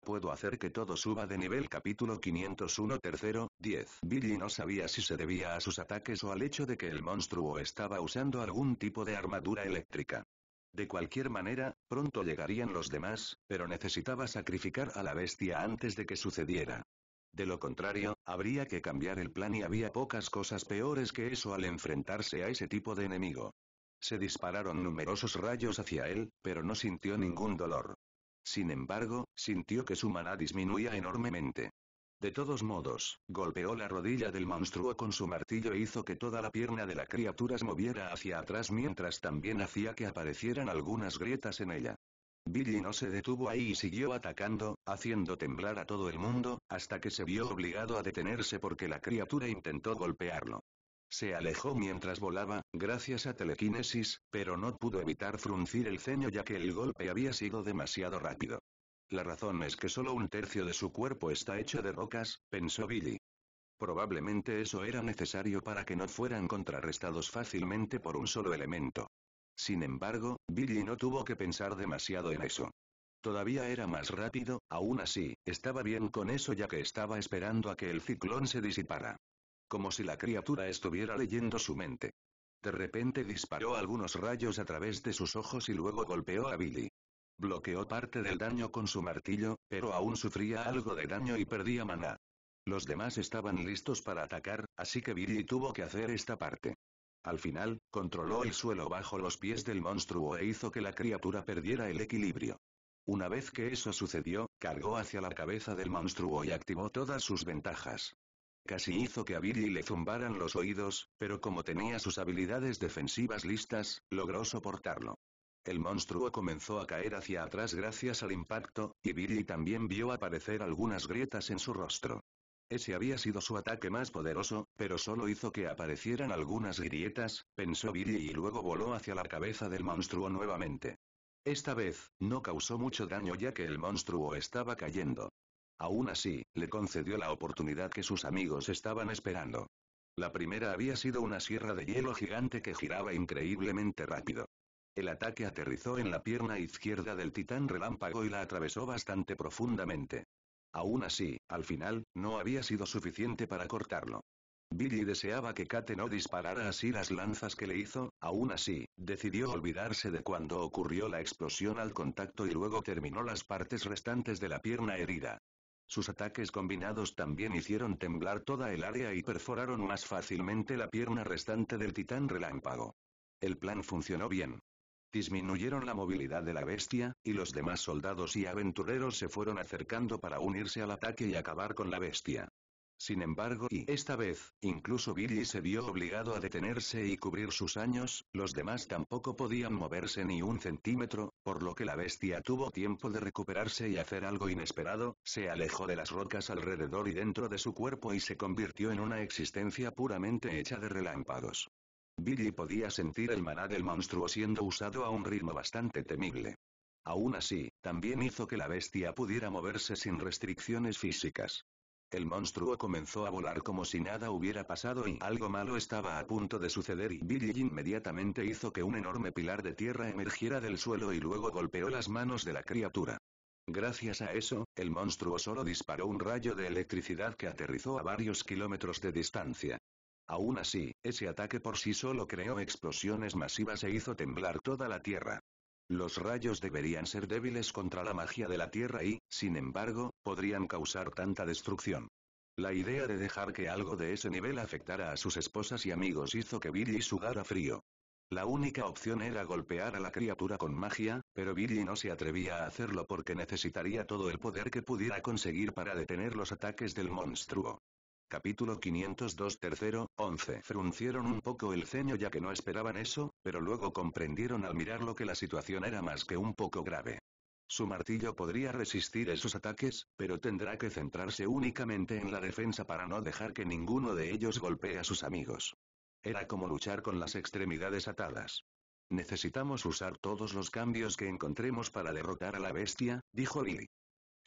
puedo hacer que todo suba de nivel. Capítulo 501 tercero, 10. Billy no sabía si se debía a sus ataques o al hecho de que el monstruo estaba usando algún tipo de armadura eléctrica. De cualquier manera, pronto llegarían los demás, pero necesitaba sacrificar a la bestia antes de que sucediera. De lo contrario, habría que cambiar el plan y había pocas cosas peores que eso al enfrentarse a ese tipo de enemigo. Se dispararon numerosos rayos hacia él, pero no sintió ningún dolor. Sin embargo, sintió que su maná disminuía enormemente. De todos modos, golpeó la rodilla del monstruo con su martillo e hizo que toda la pierna de la criatura se moviera hacia atrás mientras también hacía que aparecieran algunas grietas en ella. Billy no se detuvo ahí y siguió atacando, haciendo temblar a todo el mundo, hasta que se vio obligado a detenerse porque la criatura intentó golpearlo. Se alejó mientras volaba, gracias a telequinesis, pero no pudo evitar fruncir el ceño ya que el golpe había sido demasiado rápido. La razón es que solo un tercio de su cuerpo está hecho de rocas, pensó Billy. Probablemente eso era necesario para que no fueran contrarrestados fácilmente por un solo elemento. Sin embargo, Billy no tuvo que pensar demasiado en eso. Todavía era más rápido, aún así, estaba bien con eso ya que estaba esperando a que el ciclón se disipara. Como si la criatura estuviera leyendo su mente. De repente disparó algunos rayos a través de sus ojos y luego golpeó a Billy. Bloqueó parte del daño con su martillo, pero aún sufría algo de daño y perdía maná. Los demás estaban listos para atacar, así que Billy tuvo que hacer esta parte. Al final, controló el suelo bajo los pies del monstruo e hizo que la criatura perdiera el equilibrio. Una vez que eso sucedió, cargó hacia la cabeza del monstruo y activó todas sus ventajas. Casi hizo que a Billy le zumbaran los oídos, pero como tenía sus habilidades defensivas listas, logró soportarlo. El monstruo comenzó a caer hacia atrás gracias al impacto, y Billy también vio aparecer algunas grietas en su rostro. Ese había sido su ataque más poderoso, pero solo hizo que aparecieran algunas grietas, pensó Billy y luego voló hacia la cabeza del monstruo nuevamente. Esta vez, no causó mucho daño ya que el monstruo estaba cayendo. Aún así, le concedió la oportunidad que sus amigos estaban esperando. La primera había sido una sierra de hielo gigante que giraba increíblemente rápido. El ataque aterrizó en la pierna izquierda del titán relámpago y la atravesó bastante profundamente. Aún así, al final, no había sido suficiente para cortarlo. Billy deseaba que Kate no disparara así las lanzas que le hizo, aún así, decidió olvidarse de cuando ocurrió la explosión al contacto y luego terminó las partes restantes de la pierna herida. Sus ataques combinados también hicieron temblar toda el área y perforaron más fácilmente la pierna restante del titán relámpago. El plan funcionó bien. Disminuyeron la movilidad de la bestia, y los demás soldados y aventureros se fueron acercando para unirse al ataque y acabar con la bestia. Sin embargo, y esta vez, incluso Billy se vio obligado a detenerse y cubrir sus años, los demás tampoco podían moverse ni un centímetro, por lo que la bestia tuvo tiempo de recuperarse y hacer algo inesperado, se alejó de las rocas alrededor y dentro de su cuerpo y se convirtió en una existencia puramente hecha de relámpagos. Billy podía sentir el maná del monstruo siendo usado a un ritmo bastante temible. Aún así, también hizo que la bestia pudiera moverse sin restricciones físicas. El monstruo comenzó a volar como si nada hubiera pasado y algo malo estaba a punto de suceder y Billy inmediatamente hizo que un enorme pilar de tierra emergiera del suelo y luego golpeó las manos de la criatura. Gracias a eso, el monstruo solo disparó un rayo de electricidad que aterrizó a varios kilómetros de distancia. Aún así, ese ataque por sí solo creó explosiones masivas e hizo temblar toda la tierra. Los rayos deberían ser débiles contra la magia de la tierra y, sin embargo, podrían causar tanta destrucción. La idea de dejar que algo de ese nivel afectara a sus esposas y amigos hizo que Billy sudara frío. La única opción era golpear a la criatura con magia, pero Billy no se atrevía a hacerlo porque necesitaría todo el poder que pudiera conseguir para detener los ataques del monstruo. Capítulo 502 tercero, 11. Fruncieron un poco el ceño ya que no esperaban eso, pero luego comprendieron al mirarlo que la situación era más que un poco grave. Su martillo podría resistir esos ataques, pero tendrá que centrarse únicamente en la defensa para no dejar que ninguno de ellos golpee a sus amigos. Era como luchar con las extremidades atadas. Necesitamos usar todos los cambios que encontremos para derrotar a la bestia, dijo Lily.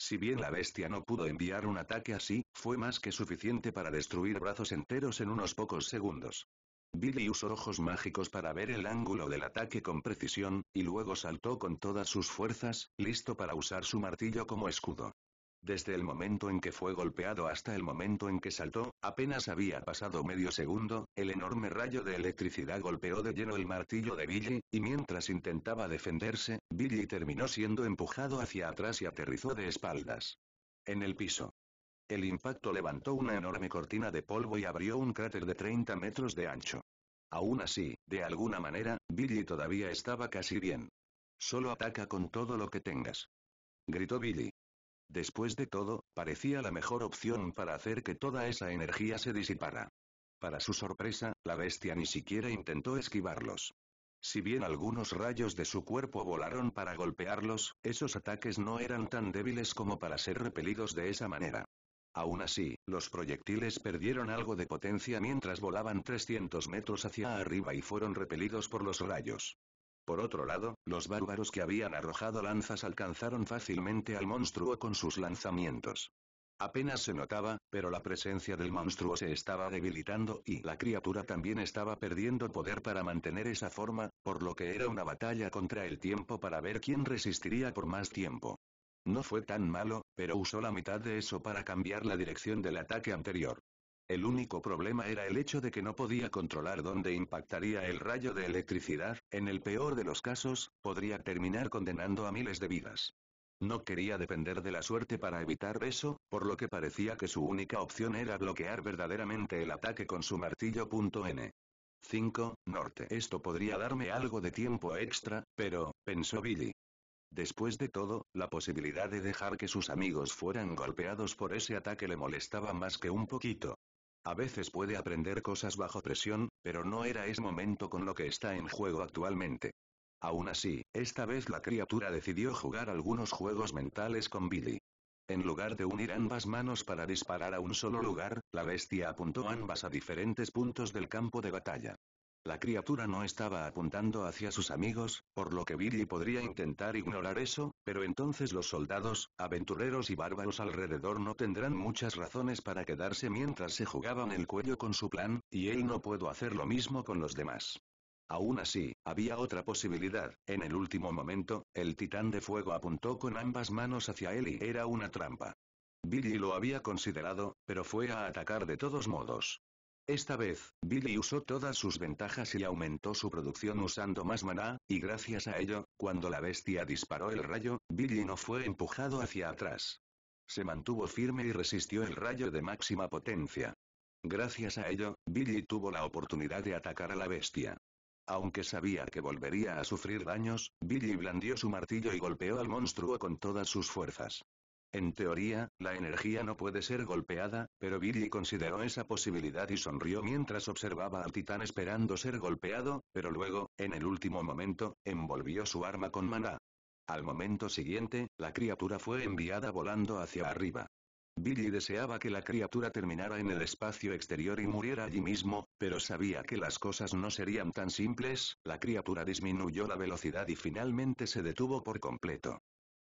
Si bien la bestia no pudo enviar un ataque así, fue más que suficiente para destruir brazos enteros en unos pocos segundos. Billy usó ojos mágicos para ver el ángulo del ataque con precisión, y luego saltó con todas sus fuerzas, listo para usar su martillo como escudo. Desde el momento en que fue golpeado hasta el momento en que saltó, apenas había pasado medio segundo, el enorme rayo de electricidad golpeó de lleno el martillo de Billy, y mientras intentaba defenderse, Billy terminó siendo empujado hacia atrás y aterrizó de espaldas en el piso. El impacto levantó una enorme cortina de polvo y abrió un cráter de 30 metros de ancho. Aún así, de alguna manera, Billy todavía estaba casi bien. Solo ataca con todo lo que tengas, gritó Billy. Después de todo, parecía la mejor opción para hacer que toda esa energía se disipara. Para su sorpresa, la bestia ni siquiera intentó esquivarlos. Si bien algunos rayos de su cuerpo volaron para golpearlos, esos ataques no eran tan débiles como para ser repelidos de esa manera. Aún así, los proyectiles perdieron algo de potencia mientras volaban 300 metros hacia arriba y fueron repelidos por los rayos. Por otro lado, los bárbaros que habían arrojado lanzas alcanzaron fácilmente al monstruo con sus lanzamientos. Apenas se notaba, pero la presencia del monstruo se estaba debilitando y la criatura también estaba perdiendo poder para mantener esa forma, por lo que era una batalla contra el tiempo para ver quién resistiría por más tiempo. No fue tan malo, pero usó la mitad de eso para cambiar la dirección del ataque anterior. El único problema era el hecho de que no podía controlar dónde impactaría el rayo de electricidad, en el peor de los casos, podría terminar condenando a miles de vidas. No quería depender de la suerte para evitar eso, por lo que parecía que su única opción era bloquear verdaderamente el ataque con su martillo. N. 5, norte. Esto podría darme algo de tiempo extra, pero, pensó Billy. Después de todo, la posibilidad de dejar que sus amigos fueran golpeados por ese ataque le molestaba más que un poquito. A veces puede aprender cosas bajo presión, pero no era ese momento con lo que está en juego actualmente. Aún así, esta vez la criatura decidió jugar algunos juegos mentales con Billy. En lugar de unir ambas manos para disparar a un solo lugar, la bestia apuntó ambas a diferentes puntos del campo de batalla. La criatura no estaba apuntando hacia sus amigos, por lo que Billy podría intentar ignorar eso, pero entonces los soldados, aventureros y bárbaros alrededor no tendrán muchas razones para quedarse mientras se jugaban el cuello con su plan, y él no pudo hacer lo mismo con los demás. Aún así, había otra posibilidad. En el último momento, el titán de fuego apuntó con ambas manos hacia él y era una trampa. Billy lo había considerado, pero fue a atacar de todos modos. Esta vez, Billy usó todas sus ventajas y aumentó su producción usando más maná, y gracias a ello, cuando la bestia disparó el rayo, Billy no fue empujado hacia atrás. Se mantuvo firme y resistió el rayo de máxima potencia. Gracias a ello, Billy tuvo la oportunidad de atacar a la bestia. Aunque sabía que volvería a sufrir daños, Billy blandió su martillo y golpeó al monstruo con todas sus fuerzas. En teoría, la energía no puede ser golpeada, pero Billy consideró esa posibilidad y sonrió mientras observaba al titán esperando ser golpeado, pero luego, en el último momento, envolvió su arma con maná. Al momento siguiente, la criatura fue enviada volando hacia arriba. Billy deseaba que la criatura terminara en el espacio exterior y muriera allí mismo, pero sabía que las cosas no serían tan simples. La criatura disminuyó la velocidad y finalmente se detuvo por completo.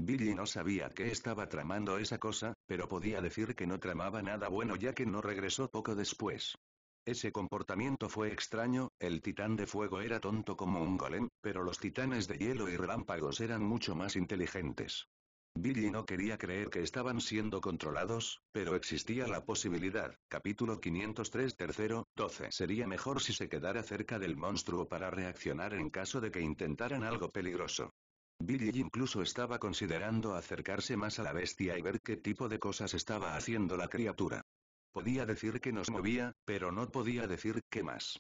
Billy no sabía qué estaba tramando esa cosa, pero podía decir que no tramaba nada bueno ya que no regresó poco después. Ese comportamiento fue extraño, el titán de fuego era tonto como un golem, pero los titanes de hielo y relámpagos eran mucho más inteligentes. Billy no quería creer que estaban siendo controlados, pero existía la posibilidad. Capítulo 503 tercero, 12. Sería mejor si se quedara cerca del monstruo para reaccionar en caso de que intentaran algo peligroso. Billy incluso estaba considerando acercarse más a la bestia y ver qué tipo de cosas estaba haciendo la criatura. Podía decir que nos movía, pero no podía decir qué más.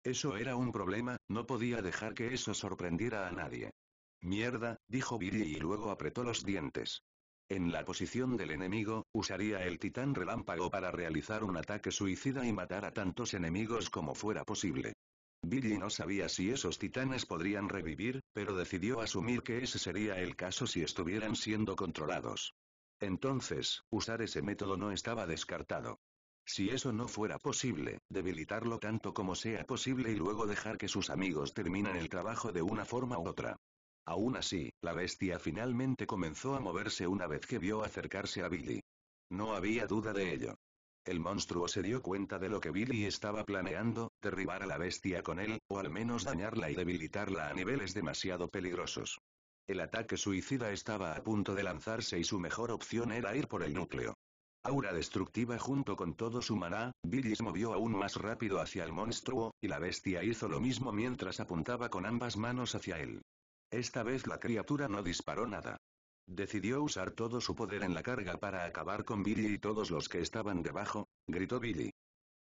Eso era un problema, no podía dejar que eso sorprendiera a nadie. Mierda, dijo Billy y luego apretó los dientes. En la posición del enemigo, usaría el titán relámpago para realizar un ataque suicida y matar a tantos enemigos como fuera posible. Billy no sabía si esos titanes podrían revivir, pero decidió asumir que ese sería el caso si estuvieran siendo controlados. Entonces, usar ese método no estaba descartado. Si eso no fuera posible, debilitarlo tanto como sea posible y luego dejar que sus amigos terminen el trabajo de una forma u otra. Aún así, la bestia finalmente comenzó a moverse una vez que vio acercarse a Billy. No había duda de ello. El monstruo se dio cuenta de lo que Billy estaba planeando, derribar a la bestia con él, o al menos dañarla y debilitarla a niveles demasiado peligrosos. El ataque suicida estaba a punto de lanzarse y su mejor opción era ir por el núcleo. Aura destructiva junto con todo su maná, Billy se movió aún más rápido hacia el monstruo, y la bestia hizo lo mismo mientras apuntaba con ambas manos hacia él. Esta vez la criatura no disparó nada. Decidió usar todo su poder en la carga para acabar con Billy y todos los que estaban debajo, gritó Billy.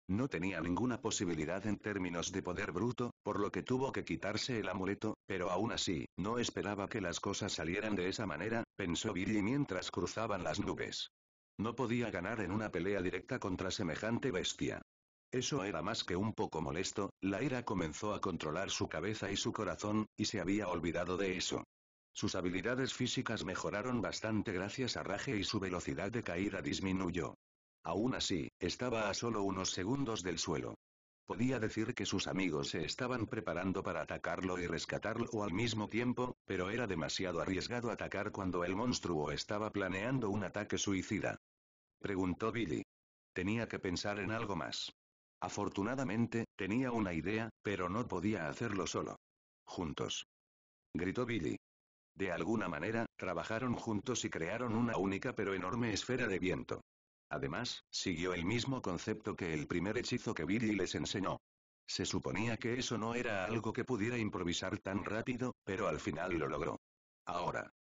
No tenía ninguna posibilidad en términos de poder bruto, por lo que tuvo que quitarse el amuleto, pero aún así, no esperaba que las cosas salieran de esa manera, pensó Billy mientras cruzaban las nubes. No podía ganar en una pelea directa contra semejante bestia. Eso era más que un poco molesto, la ira comenzó a controlar su cabeza y su corazón, y se había olvidado de eso. Sus habilidades físicas mejoraron bastante gracias a Rage y su velocidad de caída disminuyó. Aún así, estaba a solo unos segundos del suelo. Podía decir que sus amigos se estaban preparando para atacarlo y rescatarlo al mismo tiempo, pero era demasiado arriesgado atacar cuando el monstruo estaba planeando un ataque suicida. Preguntó Billy. Tenía que pensar en algo más. Afortunadamente, tenía una idea, pero no podía hacerlo solo. Juntos. Gritó Billy. De alguna manera, trabajaron juntos y crearon una única pero enorme esfera de viento. Además, siguió el mismo concepto que el primer hechizo que Billy les enseñó. Se suponía que eso no era algo que pudiera improvisar tan rápido, pero al final lo logró. Ahora.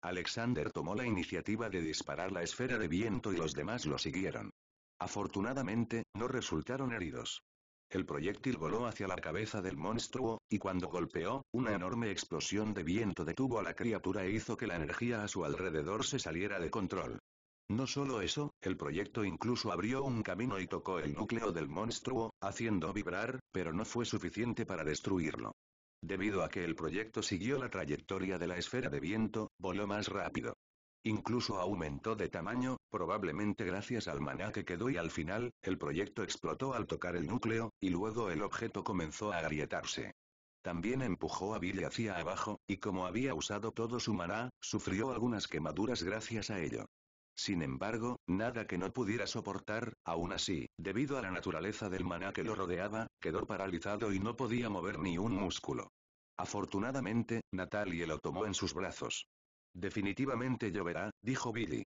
Alexander tomó la iniciativa de disparar la esfera de viento y los demás lo siguieron. Afortunadamente, no resultaron heridos. El proyectil voló hacia la cabeza del monstruo, y cuando golpeó, una enorme explosión de viento detuvo a la criatura e hizo que la energía a su alrededor se saliera de control. No solo eso, el proyecto incluso abrió un camino y tocó el núcleo del monstruo, haciendo vibrar, pero no fue suficiente para destruirlo. Debido a que el proyecto siguió la trayectoria de la esfera de viento, voló más rápido. Incluso aumentó de tamaño, probablemente gracias al maná que quedó y al final, el proyecto explotó al tocar el núcleo, y luego el objeto comenzó a agrietarse. También empujó a Billy hacia abajo, y como había usado todo su maná, sufrió algunas quemaduras gracias a ello. Sin embargo, nada que no pudiera soportar, aún así, debido a la naturaleza del maná que lo rodeaba, quedó paralizado y no podía mover ni un músculo. Afortunadamente, Natalie lo tomó en sus brazos. Definitivamente lloverá, dijo Billy.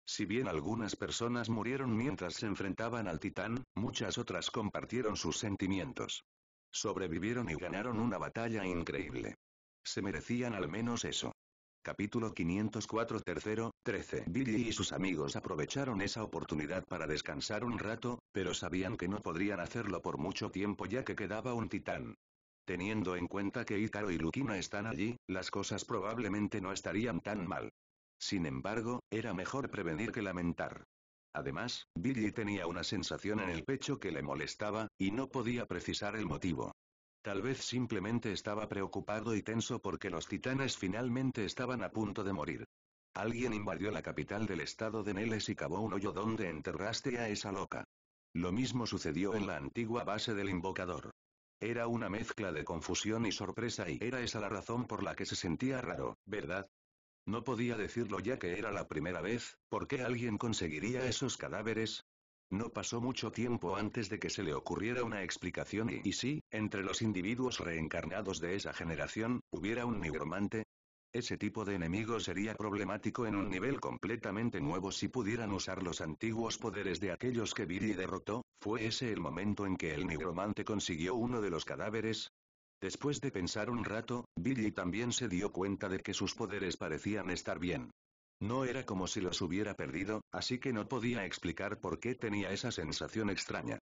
Si bien algunas personas murieron mientras se enfrentaban al titán, muchas otras compartieron sus sentimientos. Sobrevivieron y ganaron una batalla increíble. Se merecían al menos eso. Capítulo 504 tercero, 13. Billy y sus amigos aprovecharon esa oportunidad para descansar un rato, pero sabían que no podrían hacerlo por mucho tiempo ya que quedaba un titán. Teniendo en cuenta que Ícaro y Luquina están allí, las cosas probablemente no estarían tan mal. Sin embargo, era mejor prevenir que lamentar. Además, Billy tenía una sensación en el pecho que le molestaba, y no podía precisar el motivo. Tal vez simplemente estaba preocupado y tenso porque los titanes finalmente estaban a punto de morir. Alguien invadió la capital del estado de Neles y cavó un hoyo donde enterraste a esa loca. Lo mismo sucedió en la antigua base del invocador. Era una mezcla de confusión y sorpresa y era esa la razón por la que se sentía raro, ¿verdad? No podía decirlo ya que era la primera vez. ¿Por qué alguien conseguiría esos cadáveres? No pasó mucho tiempo antes de que se le ocurriera una explicación y sí, entre los individuos reencarnados de esa generación, hubiera un nigromante. Ese tipo de enemigo sería problemático en un nivel completamente nuevo si pudieran usar los antiguos poderes de aquellos que Billy derrotó. ¿Fue ese el momento en que el nigromante consiguió uno de los cadáveres? Después de pensar un rato, Billy también se dio cuenta de que sus poderes parecían estar bien. No era como si los hubiera perdido, así que no podía explicar por qué tenía esa sensación extraña.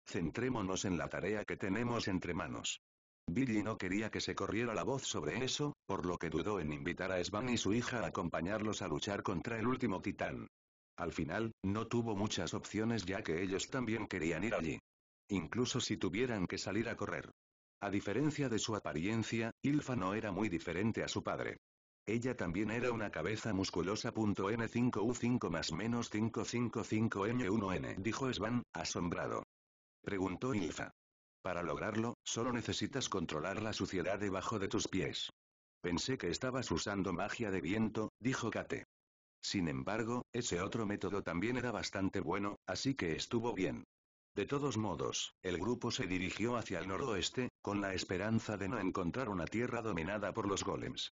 Centrémonos en la tarea que tenemos entre manos. Billy no quería que se corriera la voz sobre eso, por lo que dudó en invitar a Svan y su hija a acompañarlos a luchar contra el último titán. Al final, no tuvo muchas opciones ya que ellos también querían ir allí. Incluso si tuvieran que salir a correr. A diferencia de su apariencia, Ilfa no era muy diferente a su padre. Ella también era una cabeza musculosa. N5U5 más menos 555M1N, dijo Svan, asombrado. Preguntó Ilfa. Para lograrlo, solo necesitas controlar la suciedad debajo de tus pies. Pensé que estabas usando magia de viento, dijo Kate. Sin embargo, ese otro método también era bastante bueno, así que estuvo bien. De todos modos, el grupo se dirigió hacia el noroeste, con la esperanza de no encontrar una tierra dominada por los golems.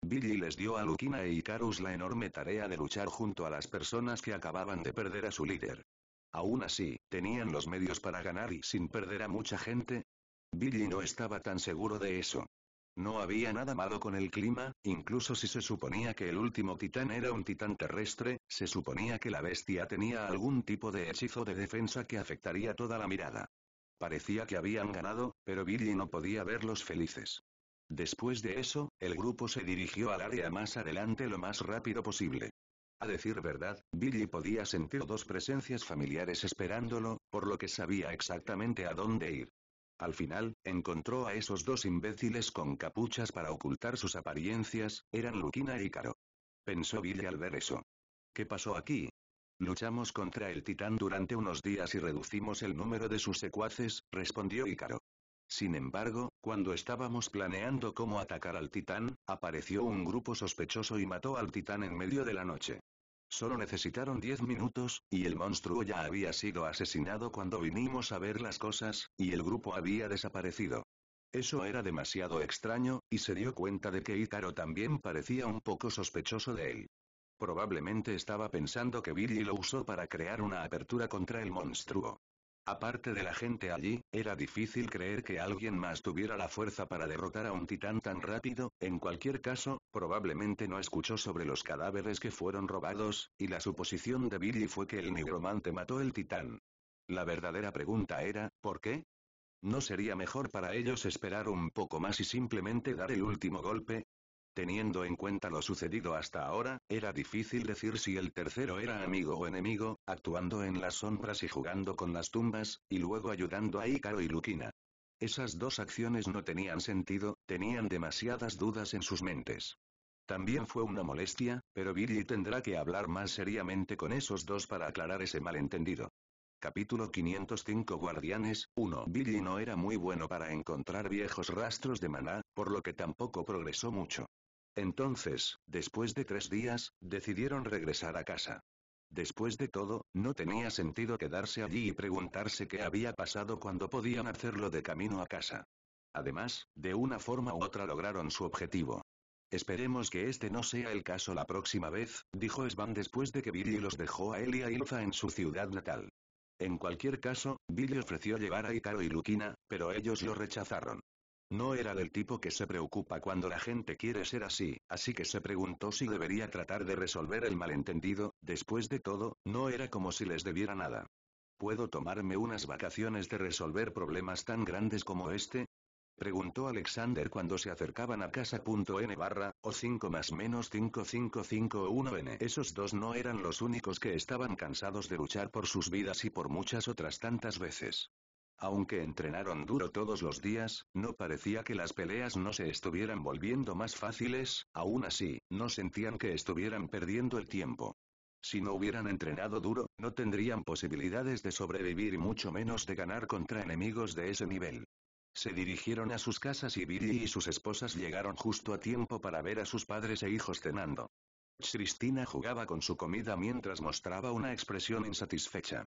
Billy les dio a Lukina e Icarus la enorme tarea de luchar junto a las personas que acababan de perder a su líder. Aún así, ¿tenían los medios para ganar y sin perder a mucha gente? Billy no estaba tan seguro de eso. No había nada malo con el clima, incluso si se suponía que el último titán era un titán terrestre, se suponía que la bestia tenía algún tipo de hechizo de defensa que afectaría toda la mirada. Parecía que habían ganado, pero Billy no podía verlos felices. Después de eso, el grupo se dirigió al área más adelante lo más rápido posible. A decir verdad, Billy podía sentir dos presencias familiares esperándolo, por lo que sabía exactamente a dónde ir. Al final, encontró a esos dos imbéciles con capuchas para ocultar sus apariencias, eran Lukina e Ícaro. Pensó Billy al ver eso. ¿Qué pasó aquí? Luchamos contra el titán durante unos días y reducimos el número de sus secuaces, respondió Ícaro. Sin embargo, cuando estábamos planeando cómo atacar al titán, apareció un grupo sospechoso y mató al titán en medio de la noche. Solo necesitaron 10 minutos, y el monstruo ya había sido asesinado cuando vinimos a ver las cosas, y el grupo había desaparecido. Eso era demasiado extraño, y se dio cuenta de que Ícaro también parecía un poco sospechoso de él. Probablemente estaba pensando que Billy lo usó para crear una apertura contra el monstruo. Aparte de la gente allí, era difícil creer que alguien más tuviera la fuerza para derrotar a un titán tan rápido, en cualquier caso, probablemente no escuchó sobre los cadáveres que fueron robados, y la suposición de Billy fue que el nigromante mató el titán. La verdadera pregunta era, ¿por qué? ¿No sería mejor para ellos esperar un poco más y simplemente dar el último golpe? Teniendo en cuenta lo sucedido hasta ahora, era difícil decir si el tercero era amigo o enemigo, actuando en las sombras y jugando con las tumbas, y luego ayudando a Ícaro y Lukina. Esas dos acciones no tenían sentido, tenían demasiadas dudas en sus mentes. También fue una molestia, pero Billy tendrá que hablar más seriamente con esos dos para aclarar ese malentendido. Capítulo 505 Guardianes 1 Billy no era muy bueno para encontrar viejos rastros de maná, por lo que tampoco progresó mucho. Entonces, después de 3 días, decidieron regresar a casa. Después de todo, no tenía sentido quedarse allí y preguntarse qué había pasado cuando podían hacerlo de camino a casa. Además, de una forma u otra lograron su objetivo. Esperemos que este no sea el caso la próxima vez, dijo Svan después de que Billy los dejó a él y a Ilza en su ciudad natal. En cualquier caso, Billy ofreció llevar a Ícaro y Lukina, pero ellos lo rechazaron. No era del tipo que se preocupa cuando la gente quiere ser así que se preguntó si debería tratar de resolver el malentendido, después de todo, no era como si les debiera nada. ¿Puedo tomarme unas vacaciones de resolver problemas tan grandes como este? Preguntó Alexander cuando se acercaban a casa.n o 5 más menos 5551n. Esos dos no eran los únicos que estaban cansados de luchar por sus vidas y por muchas otras tantas veces. Aunque entrenaron duro todos los días, no parecía que las peleas no se estuvieran volviendo más fáciles, aún así, no sentían que estuvieran perdiendo el tiempo. Si no hubieran entrenado duro, no tendrían posibilidades de sobrevivir y mucho menos de ganar contra enemigos de ese nivel. Se dirigieron a sus casas y Billy y sus esposas llegaron justo a tiempo para ver a sus padres e hijos cenando. Cristina jugaba con su comida mientras mostraba una expresión insatisfecha.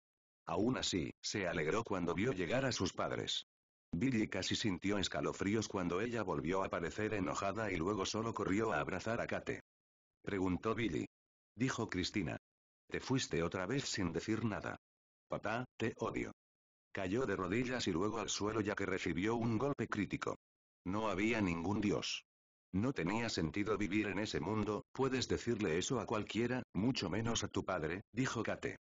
Aún así, se alegró cuando vio llegar a sus padres. Billy casi sintió escalofríos cuando ella volvió a parecer enojada y luego solo corrió a abrazar a Kate. Preguntó Billy. Dijo Cristina. Te fuiste otra vez sin decir nada. Papá, te odio. Cayó de rodillas y luego al suelo ya que recibió un golpe crítico. No había ningún dios. No tenía sentido vivir en ese mundo, puedes decirle eso a cualquiera, mucho menos a tu padre, dijo Kate.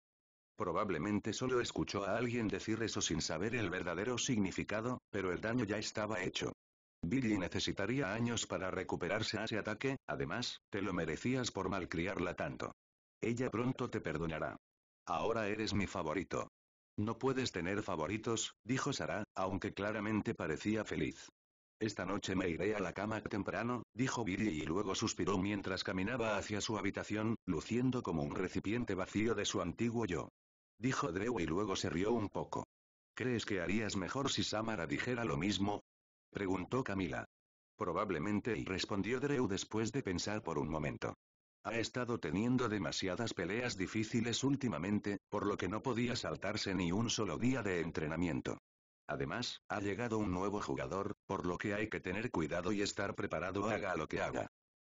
Probablemente solo escuchó a alguien decir eso sin saber el verdadero significado, pero el daño ya estaba hecho. Billy necesitaría años para recuperarse a ese ataque, además, te lo merecías por malcriarla tanto. Ella pronto te perdonará. Ahora eres mi favorito. No puedes tener favoritos, dijo Sarah, aunque claramente parecía feliz. Esta noche me iré a la cama temprano, dijo Billy y luego suspiró mientras caminaba hacia su habitación, luciendo como un recipiente vacío de su antiguo yo. Dijo Drew y luego se rió un poco. ¿Crees que harías mejor si Samara dijera lo mismo? Preguntó Camila. Probablemente, y respondió Drew después de pensar por un momento. Ha estado teniendo demasiadas peleas difíciles últimamente, por lo que no podía saltarse ni un solo día de entrenamiento. Además, ha llegado un nuevo jugador, por lo que hay que tener cuidado y estar preparado haga lo que haga.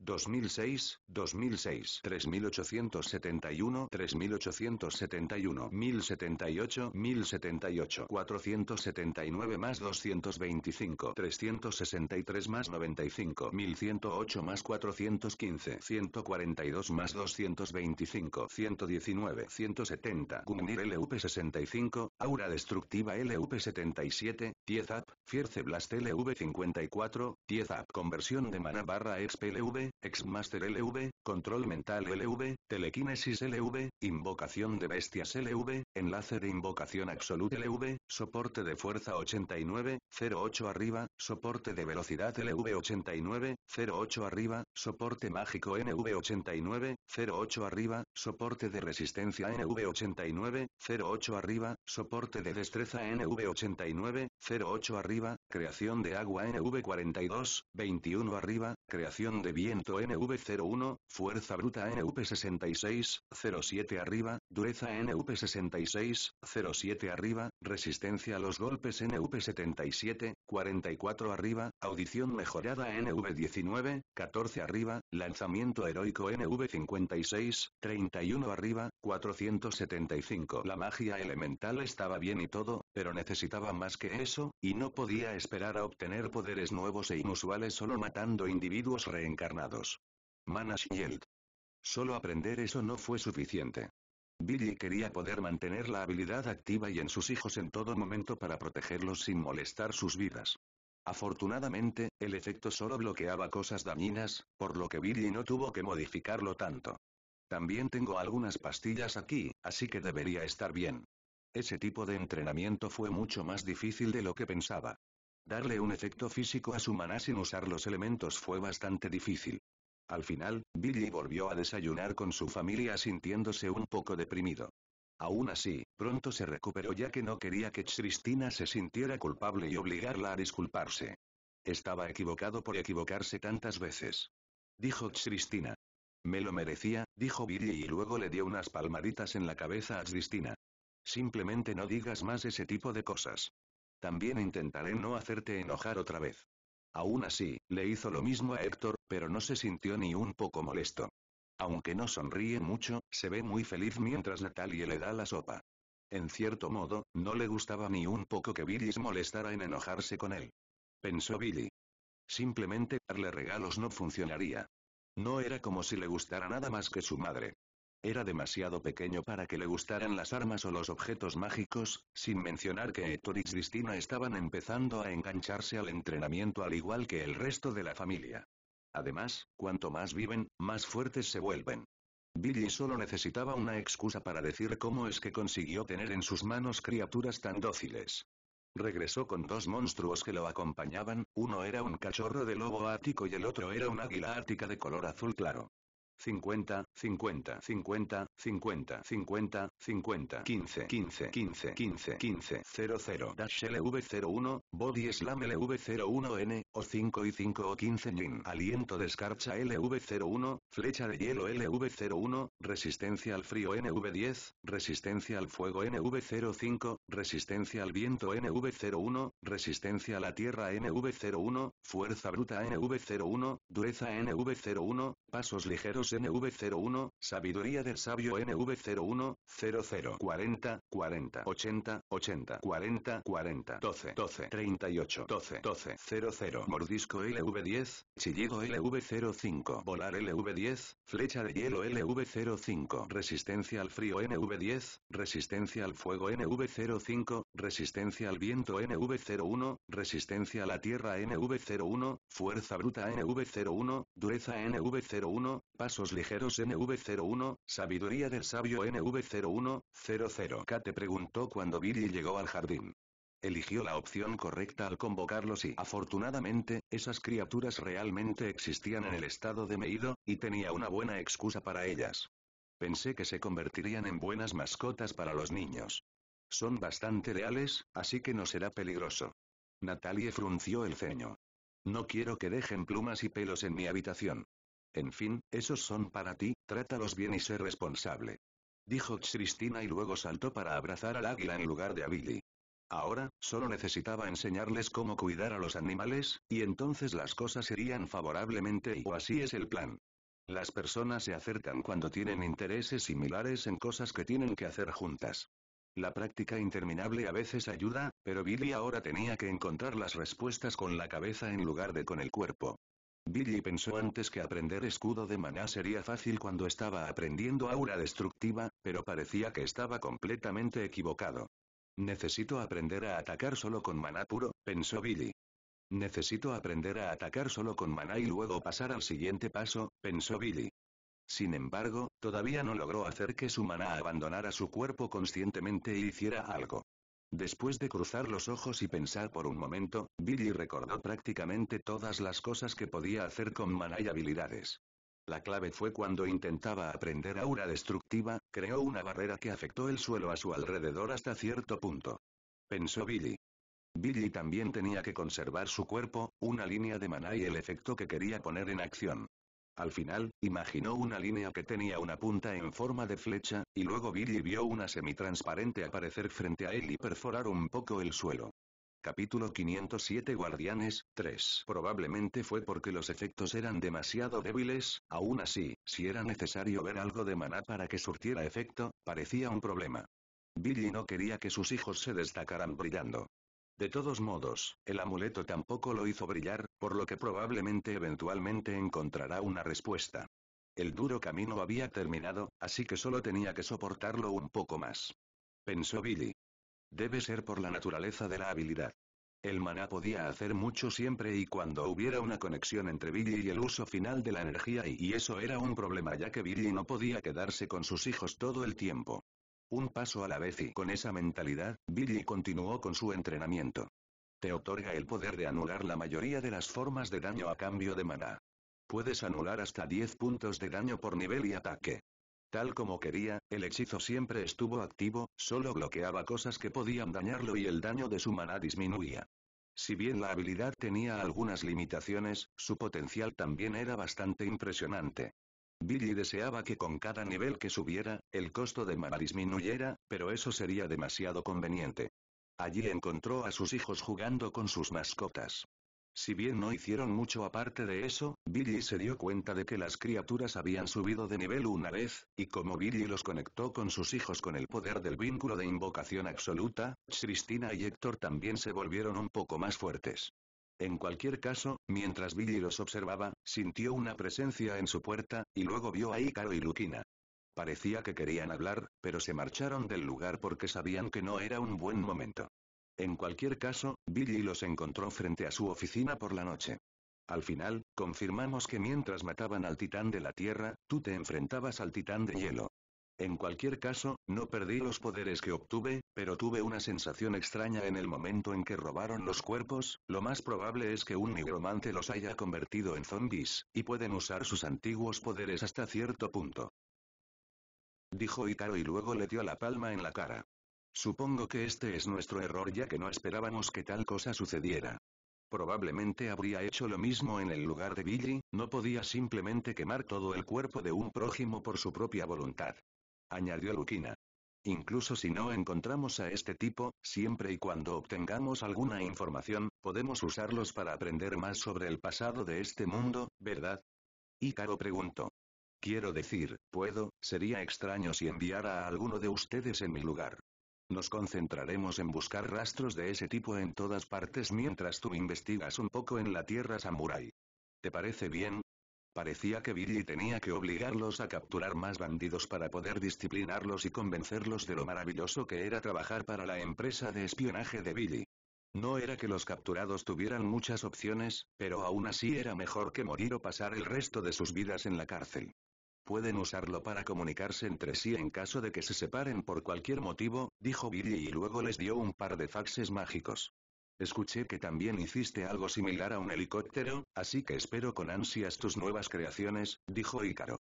2006, 2006, 3871, 3871, 1078, 1078, 479 más 225, 363 más 95, 1108 más 415, 142 más 225, 119, 170, Gungnir LV65, Aura Destructiva LV77, 10 Up, Fierce Blast LV54, 10 Up, Conversión de Mana / XP LV, Exmaster LV, Control Mental LV, Telequinesis LV, Invocación de Bestias LV, Enlace de Invocación Absolute LV, Soporte de Fuerza 89, 08 arriba, Soporte de Velocidad LV 89, 08 arriba, Soporte Mágico NV 89, 08 arriba, Soporte de Resistencia NV 89, 08 arriba, Soporte de Destreza NV 89, 08 arriba, Creación de Agua NV 42, 21 arriba, Creación de Viento NV01, Fuerza Bruta NV66, 07 arriba, Dureza NV66, 07 arriba, Resistencia a los golpes NV77, 44 arriba, Audición mejorada NV19, 14 arriba, Lanzamiento heroico NV56, 31 arriba, 475. La magia elemental estaba bien y todo, pero necesitaba más que eso, y no podía esperar a obtener poderes nuevos e inusuales solo matando individuos reencarnados. Mana Shield. Solo aprender eso no fue suficiente. Billy quería poder mantener la habilidad activa y en sus hijos en todo momento para protegerlos sin molestar sus vidas. Afortunadamente, el efecto solo bloqueaba cosas dañinas, por lo que Billy no tuvo que modificarlo tanto. También tengo algunas pastillas aquí, así que debería estar bien. Ese tipo de entrenamiento fue mucho más difícil de lo que pensaba. Darle un efecto físico a su maná sin usar los elementos fue bastante difícil. Al final, Billy volvió a desayunar con su familia sintiéndose un poco deprimido. Aún así, pronto se recuperó ya que no quería que Cristina se sintiera culpable y obligarla a disculparse. Estaba equivocado por equivocarse tantas veces. Dijo Cristina. Me lo merecía, dijo Billy y luego le dio unas palmaditas en la cabeza a Cristina. Simplemente no digas más ese tipo de cosas. También intentaré no hacerte enojar otra vez. Aún así, le hizo lo mismo a Héctor, pero no se sintió ni un poco molesto. Aunque no sonríe mucho, se ve muy feliz mientras Natalie le da la sopa. En cierto modo, no le gustaba ni un poco que Billy se molestara en enojarse con él. Pensó Billy. Simplemente darle regalos no funcionaría. No era como si le gustara nada más que su madre. Era demasiado pequeño para que le gustaran las armas o los objetos mágicos, sin mencionar que Héctor y Cristina estaban empezando a engancharse al entrenamiento al igual que el resto de la familia. Además, cuanto más viven, más fuertes se vuelven. Billy solo necesitaba una excusa para decir cómo es que consiguió tener en sus manos criaturas tan dóciles. Regresó con dos monstruos que lo acompañaban, uno era un cachorro de lobo ático y el otro era un águila ática de color azul claro. 50, 50, 50, 50, 50, 50, 15, 15, 15, 15, 15, 00, Dash LV01, Body Slam LV01N, o 5 y 5 o 15 Jin. Aliento de escarcha LV01, Flecha de hielo LV01, Resistencia al frío NV10, Resistencia al fuego NV05, Resistencia al viento NV01, Resistencia a la tierra NV01, Fuerza bruta NV01, Dureza NV01, Pasos ligeros NV01, Sabiduría del sabio NV01, 00, 40, 40, 80, 80, 40, 40, 12, 12, 38, 12, 12, 00, Mordisco LV10, Chillido LV05, Volar LV10, Flecha de hielo LV05, Resistencia al frío NV10, Resistencia al fuego NV05, Resistencia al viento NV01, Resistencia a la tierra NV01, Fuerza bruta NV01, Dureza NV01, Pasos ligeros NV01, Sabiduría del sabio NV01, 00. Kate preguntó cuando Billy llegó al jardín. Eligió la opción correcta al convocarlos y afortunadamente, esas criaturas realmente existían en el estado de Meido, y tenía una buena excusa para ellas. Pensé que se convertirían en buenas mascotas para los niños. Son bastante leales, así que no será peligroso. Natalie frunció el ceño. No quiero que dejen plumas y pelos en mi habitación. En fin, esos son para ti, trátalos bien y sé responsable. Dijo Cristina y luego saltó para abrazar al águila en lugar de a Billy. Ahora, solo necesitaba enseñarles cómo cuidar a los animales, y entonces las cosas irían favorablemente o así es el plan. Las personas se acercan cuando tienen intereses similares en cosas que tienen que hacer juntas. La práctica interminable a veces ayuda, pero Billy ahora tenía que encontrar las respuestas con la cabeza en lugar de con el cuerpo. Billy pensó antes que aprender escudo de maná sería fácil cuando estaba aprendiendo aura destructiva, pero parecía que estaba completamente equivocado. Necesito aprender a atacar solo con maná puro, pensó Billy. Necesito aprender a atacar solo con maná y luego pasar al siguiente paso, pensó Billy. Sin embargo, todavía no logró hacer que su maná abandonara su cuerpo conscientemente e hiciera algo. Después de cruzar los ojos y pensar por un momento, Billy recordó prácticamente todas las cosas que podía hacer con maná y habilidades. La clave fue cuando intentaba aprender aura destructiva, creó una barrera que afectó el suelo a su alrededor hasta cierto punto. Pensó Billy. Billy también tenía que conservar su cuerpo, una línea de maná y el efecto que quería poner en acción. Al final, imaginó una línea que tenía una punta en forma de flecha, y luego Billy vio una semitransparente aparecer frente a él y perforar un poco el suelo. Capítulo 507 Guardianes, 3. Probablemente fue porque los efectos eran demasiado débiles, aún así, si era necesario ver algo de maná para que surtiera efecto, parecía un problema. Billy no quería que sus hijos se destacaran brillando. De todos modos, el amuleto tampoco lo hizo brillar, por lo que probablemente eventualmente encontrará una respuesta. El duro camino había terminado, así que solo tenía que soportarlo un poco más. Pensó Billy. Debe ser por la naturaleza de la habilidad. El maná podía hacer mucho siempre y cuando hubiera una conexión entre Billy y el uso final de la energía y eso era un problema ya que Billy no podía quedarse con sus hijos todo el tiempo. Un paso a la vez y con esa mentalidad, Billy continuó con su entrenamiento. Te otorga el poder de anular la mayoría de las formas de daño a cambio de maná. Puedes anular hasta 10 puntos de daño por nivel y ataque. Tal como quería, el hechizo siempre estuvo activo, solo bloqueaba cosas que podían dañarlo y el daño de su maná disminuía. Si bien la habilidad tenía algunas limitaciones, su potencial también era bastante impresionante. Billy deseaba que con cada nivel que subiera, el costo de maná disminuyera, pero eso sería demasiado conveniente. Allí encontró a sus hijos jugando con sus mascotas. Si bien no hicieron mucho aparte de eso, Billy se dio cuenta de que las criaturas habían subido de nivel una vez, y como Billy los conectó con sus hijos con el poder del vínculo de invocación absoluta, Cristina y Héctor también se volvieron un poco más fuertes. En cualquier caso, mientras Billy los observaba, sintió una presencia en su puerta, y luego vio a Ícaro y Luquina. Parecía que querían hablar, pero se marcharon del lugar porque sabían que no era un buen momento. En cualquier caso, Billy los encontró frente a su oficina por la noche. Al final, confirmamos que mientras mataban al titán de la tierra, tú te enfrentabas al titán de hielo. En cualquier caso, no perdí los poderes que obtuve, pero tuve una sensación extraña en el momento en que robaron los cuerpos, lo más probable es que un nigromante los haya convertido en zombies, y pueden usar sus antiguos poderes hasta cierto punto. Dijo Ícaro y luego le dio la palma en la cara. Supongo que este es nuestro error ya que no esperábamos que tal cosa sucediera. Probablemente habría hecho lo mismo en el lugar de Billy, no podía simplemente quemar todo el cuerpo de un prójimo por su propia voluntad. Añadió Luquina. Incluso si no encontramos a este tipo, siempre y cuando obtengamos alguna información, podemos usarlos para aprender más sobre el pasado de este mundo, ¿verdad? Ícaro preguntó. Quiero decir, sería extraño si enviara a alguno de ustedes en mi lugar. Nos concentraremos en buscar rastros de ese tipo en todas partes mientras tú investigas un poco en la tierra samurái. ¿Te parece bien? Parecía que Billy tenía que obligarlos a capturar más bandidos para poder disciplinarlos y convencerlos de lo maravilloso que era trabajar para la empresa de espionaje de Billy. No era que los capturados tuvieran muchas opciones, pero aún así era mejor que morir o pasar el resto de sus vidas en la cárcel. Pueden usarlo para comunicarse entre sí en caso de que se separen por cualquier motivo, dijo Billy y luego les dio un par de faxes mágicos. Escuché que también hiciste algo similar a un helicóptero, así que espero con ansias tus nuevas creaciones, dijo Ícaro.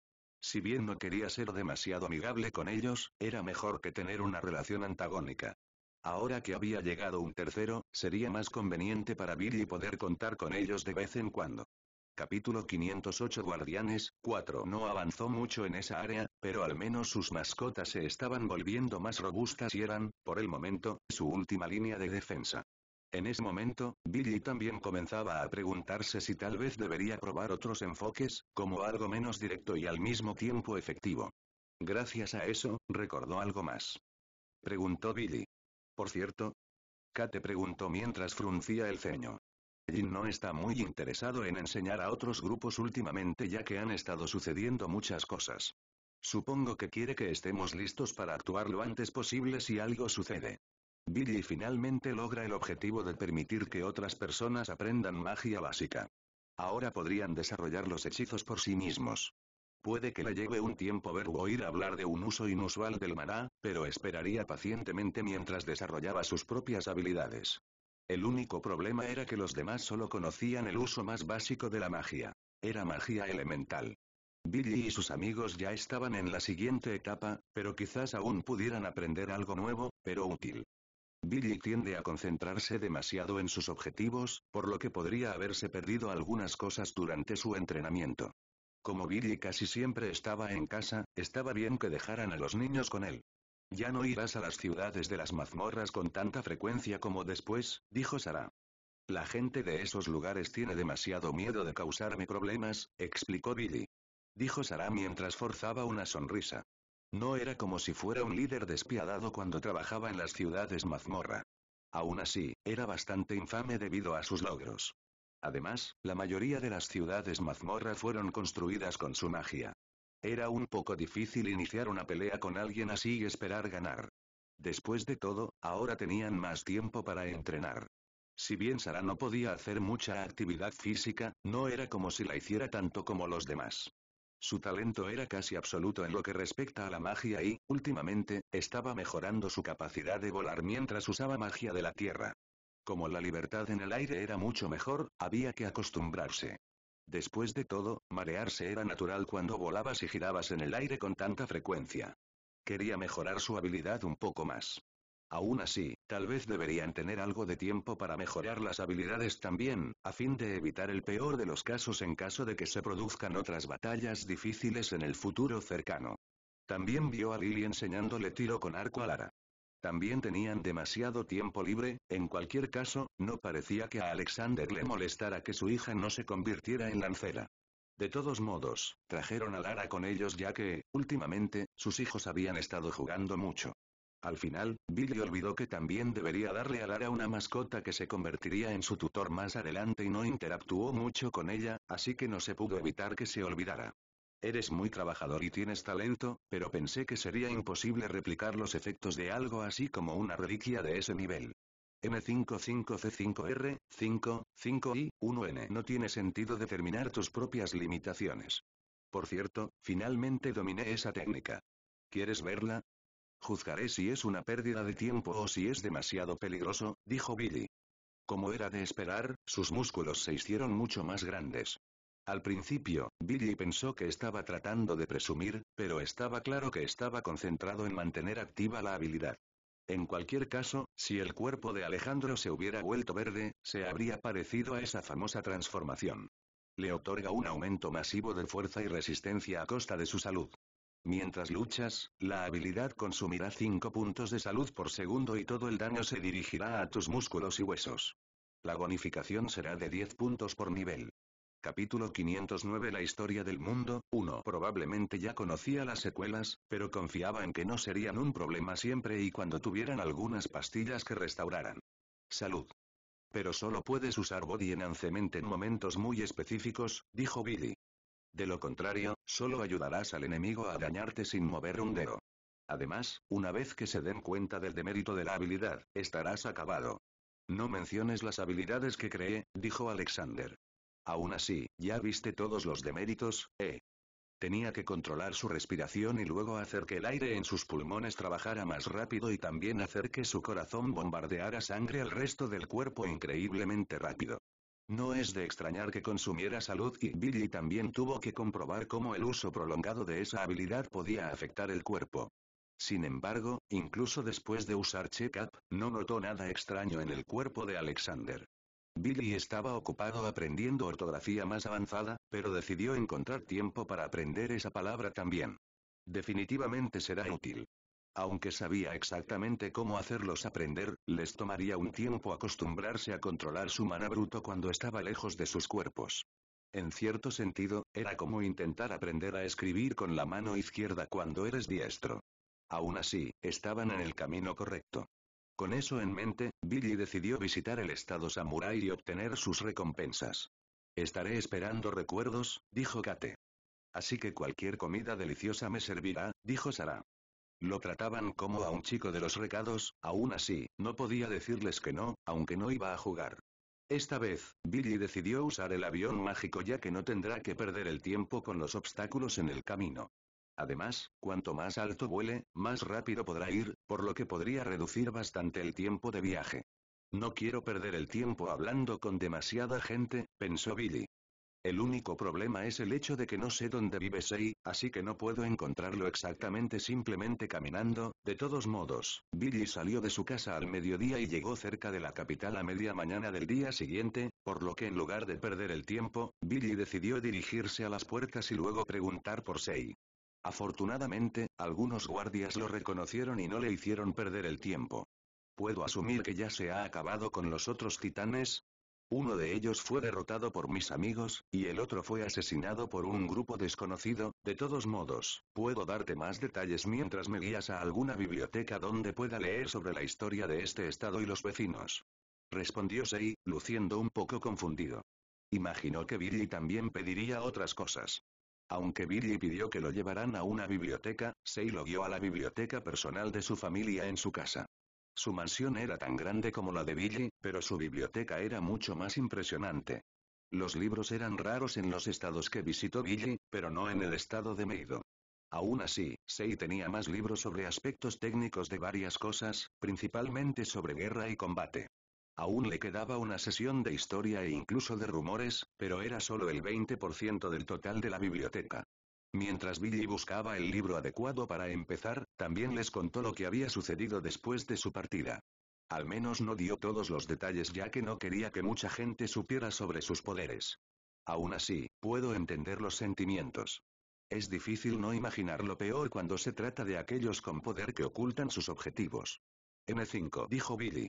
Si bien no quería ser demasiado amigable con ellos, era mejor que tener una relación antagónica. Ahora que había llegado un tercero, sería más conveniente para Billy poder contar con ellos de vez en cuando. Capítulo 508 Guardianes 4 No avanzó mucho en esa área, pero al menos sus mascotas se estaban volviendo más robustas y eran, por el momento, su última línea de defensa. En ese momento, Billy también comenzaba a preguntarse si tal vez debería probar otros enfoques, como algo menos directo y al mismo tiempo efectivo. Gracias a eso, recordó algo más. Preguntó Billy. Por cierto, Kate preguntó mientras fruncía el ceño. Jin no está muy interesado en enseñar a otros grupos últimamente ya que han estado sucediendo muchas cosas. Supongo que quiere que estemos listos para actuar lo antes posible si algo sucede. Billy finalmente logra el objetivo de permitir que otras personas aprendan magia básica. Ahora podrían desarrollar los hechizos por sí mismos. Puede que le lleve un tiempo ver o oír hablar de un uso inusual del maná, pero esperaría pacientemente mientras desarrollaba sus propias habilidades. El único problema era que los demás solo conocían el uso más básico de la magia. Era magia elemental. Billy y sus amigos ya estaban en la siguiente etapa, pero quizás aún pudieran aprender algo nuevo, pero útil. Billy tiende a concentrarse demasiado en sus objetivos, por lo que podría haberse perdido algunas cosas durante su entrenamiento. Como Billy casi siempre estaba en casa, estaba bien que dejaran a los niños con él. Ya no irás a las ciudades de las mazmorras con tanta frecuencia como después, dijo Sarah. La gente de esos lugares tiene demasiado miedo de causarme problemas, explicó Billy. Dijo Sarah mientras forzaba una sonrisa. No era como si fuera un líder despiadado cuando trabajaba en las ciudades mazmorra. Aún así, era bastante infame debido a sus logros. Además, la mayoría de las ciudades mazmorra fueron construidas con su magia. Era un poco difícil iniciar una pelea con alguien así y esperar ganar. Después de todo, ahora tenían más tiempo para entrenar. Si bien Sarah no podía hacer mucha actividad física, no era como si la hiciera tanto como los demás. Su talento era casi absoluto en lo que respecta a la magia y, últimamente, estaba mejorando su capacidad de volar mientras usaba magia de la tierra. Como la libertad en el aire era mucho mejor, había que acostumbrarse. Después de todo, marearse era natural cuando volabas y girabas en el aire con tanta frecuencia. Quería mejorar su habilidad un poco más. Aún así, tal vez deberían tener algo de tiempo para mejorar las habilidades también, a fin de evitar el peor de los casos en caso de que se produzcan otras batallas difíciles en el futuro cercano. También vio a Lily enseñándole tiro con arco a Lara. También tenían demasiado tiempo libre, en cualquier caso, no parecía que a Alexander le molestara que su hija no se convirtiera en lancera. De todos modos, trajeron a Lara con ellos ya que, últimamente, sus hijos habían estado jugando mucho. Al final, Billy olvidó que también debería darle a Lara una mascota que se convertiría en su tutor más adelante y no interactuó mucho con ella, así que no se pudo evitar que se olvidara. Eres muy trabajador y tienes talento, pero pensé que sería imposible replicar los efectos de algo así como una reliquia de ese nivel. M55C5R, 5, 5I, 1N. No tiene sentido determinar tus propias limitaciones. Por cierto, finalmente dominé esa técnica. ¿Quieres verla? Juzgaré si es una pérdida de tiempo o si es demasiado peligroso, dijo Billy. Como era de esperar, sus músculos se hicieron mucho más grandes. Al principio, Billy pensó que estaba tratando de presumir, pero estaba claro que estaba concentrado en mantener activa la habilidad. En cualquier caso, si el cuerpo de Alejandro se hubiera vuelto verde, se habría parecido a esa famosa transformación. Le otorga un aumento masivo de fuerza y resistencia a costa de su salud. Mientras luchas, la habilidad consumirá 5 puntos de salud por segundo y todo el daño se dirigirá a tus músculos y huesos. La bonificación será de 10 puntos por nivel. Capítulo 509 La historia del mundo, 1. Probablemente ya conocía las secuelas, pero confiaba en que no serían un problema siempre y cuando tuvieran algunas pastillas que restauraran salud. Pero solo puedes usar Body Enhancement en momentos muy específicos, dijo Billy. De lo contrario, solo ayudarás al enemigo a dañarte sin mover un dedo. Además, una vez que se den cuenta del demérito de la habilidad, estarás acabado. No menciones las habilidades que creé, dijo Alexander. Aún así, ¿ya viste todos los deméritos, Tenía que controlar su respiración y luego hacer que el aire en sus pulmones trabajara más rápido y también hacer que su corazón bombardeara sangre al resto del cuerpo increíblemente rápido. No es de extrañar que consumiera salud y Billy también tuvo que comprobar cómo el uso prolongado de esa habilidad podía afectar el cuerpo. Sin embargo, incluso después de usar Check-up, no notó nada extraño en el cuerpo de Alexander. Billy estaba ocupado aprendiendo ortografía más avanzada, pero decidió encontrar tiempo para aprender esa palabra también. Definitivamente será útil. Aunque sabía exactamente cómo hacerlos aprender, les tomaría un tiempo acostumbrarse a controlar su mana bruto cuando estaba lejos de sus cuerpos. En cierto sentido, era como intentar aprender a escribir con la mano izquierda cuando eres diestro. Aún así, estaban en el camino correcto. Con eso en mente, Billy decidió visitar el estado samurái y obtener sus recompensas. Estaré esperando recuerdos, dijo Kate. Así que cualquier comida deliciosa me servirá, dijo Sarah. Lo trataban como a un chico de los recados, aún así, no podía decirles que no, aunque no iba a jugar. Esta vez, Billy decidió usar el avión mágico ya que no tendrá que perder el tiempo con los obstáculos en el camino. Además, cuanto más alto vuele, más rápido podrá ir, por lo que podría reducir bastante el tiempo de viaje. No quiero perder el tiempo hablando con demasiada gente, pensó Billy. El único problema es el hecho de que no sé dónde vive Sei, así que no puedo encontrarlo exactamente simplemente caminando. De todos modos, Billy salió de su casa al mediodía y llegó cerca de la capital a media mañana del día siguiente, por lo que en lugar de perder el tiempo, Billy decidió dirigirse a las puertas y luego preguntar por Sei. Afortunadamente, algunos guardias lo reconocieron y no le hicieron perder el tiempo. ¿Puedo asumir que ya se ha acabado con los otros titanes? Uno de ellos fue derrotado por mis amigos, y el otro fue asesinado por un grupo desconocido. De todos modos, puedo darte más detalles mientras me guías a alguna biblioteca donde pueda leer sobre la historia de este estado y los vecinos. Respondió Sei, luciendo un poco confundido. Imaginó que Billy también pediría otras cosas. Aunque Billy pidió que lo llevaran a una biblioteca, Sei lo guió a la biblioteca personal de su familia en su casa. Su mansión era tan grande como la de Billy, pero su biblioteca era mucho más impresionante. Los libros eran raros en los estados que visitó Billy, pero no en el estado de Meido. Aún así, Sei tenía más libros sobre aspectos técnicos de varias cosas, principalmente sobre guerra y combate. Aún le quedaba una sesión de historia e incluso de rumores, pero era solo el 20% del total de la biblioteca. Mientras Billy buscaba el libro adecuado para empezar, también les contó lo que había sucedido después de su partida. Al menos no dio todos los detalles ya que no quería que mucha gente supiera sobre sus poderes. Aún así, puedo entender los sentimientos. Es difícil no imaginar lo peor cuando se trata de aquellos con poder que ocultan sus objetivos. N5, dijo Billy.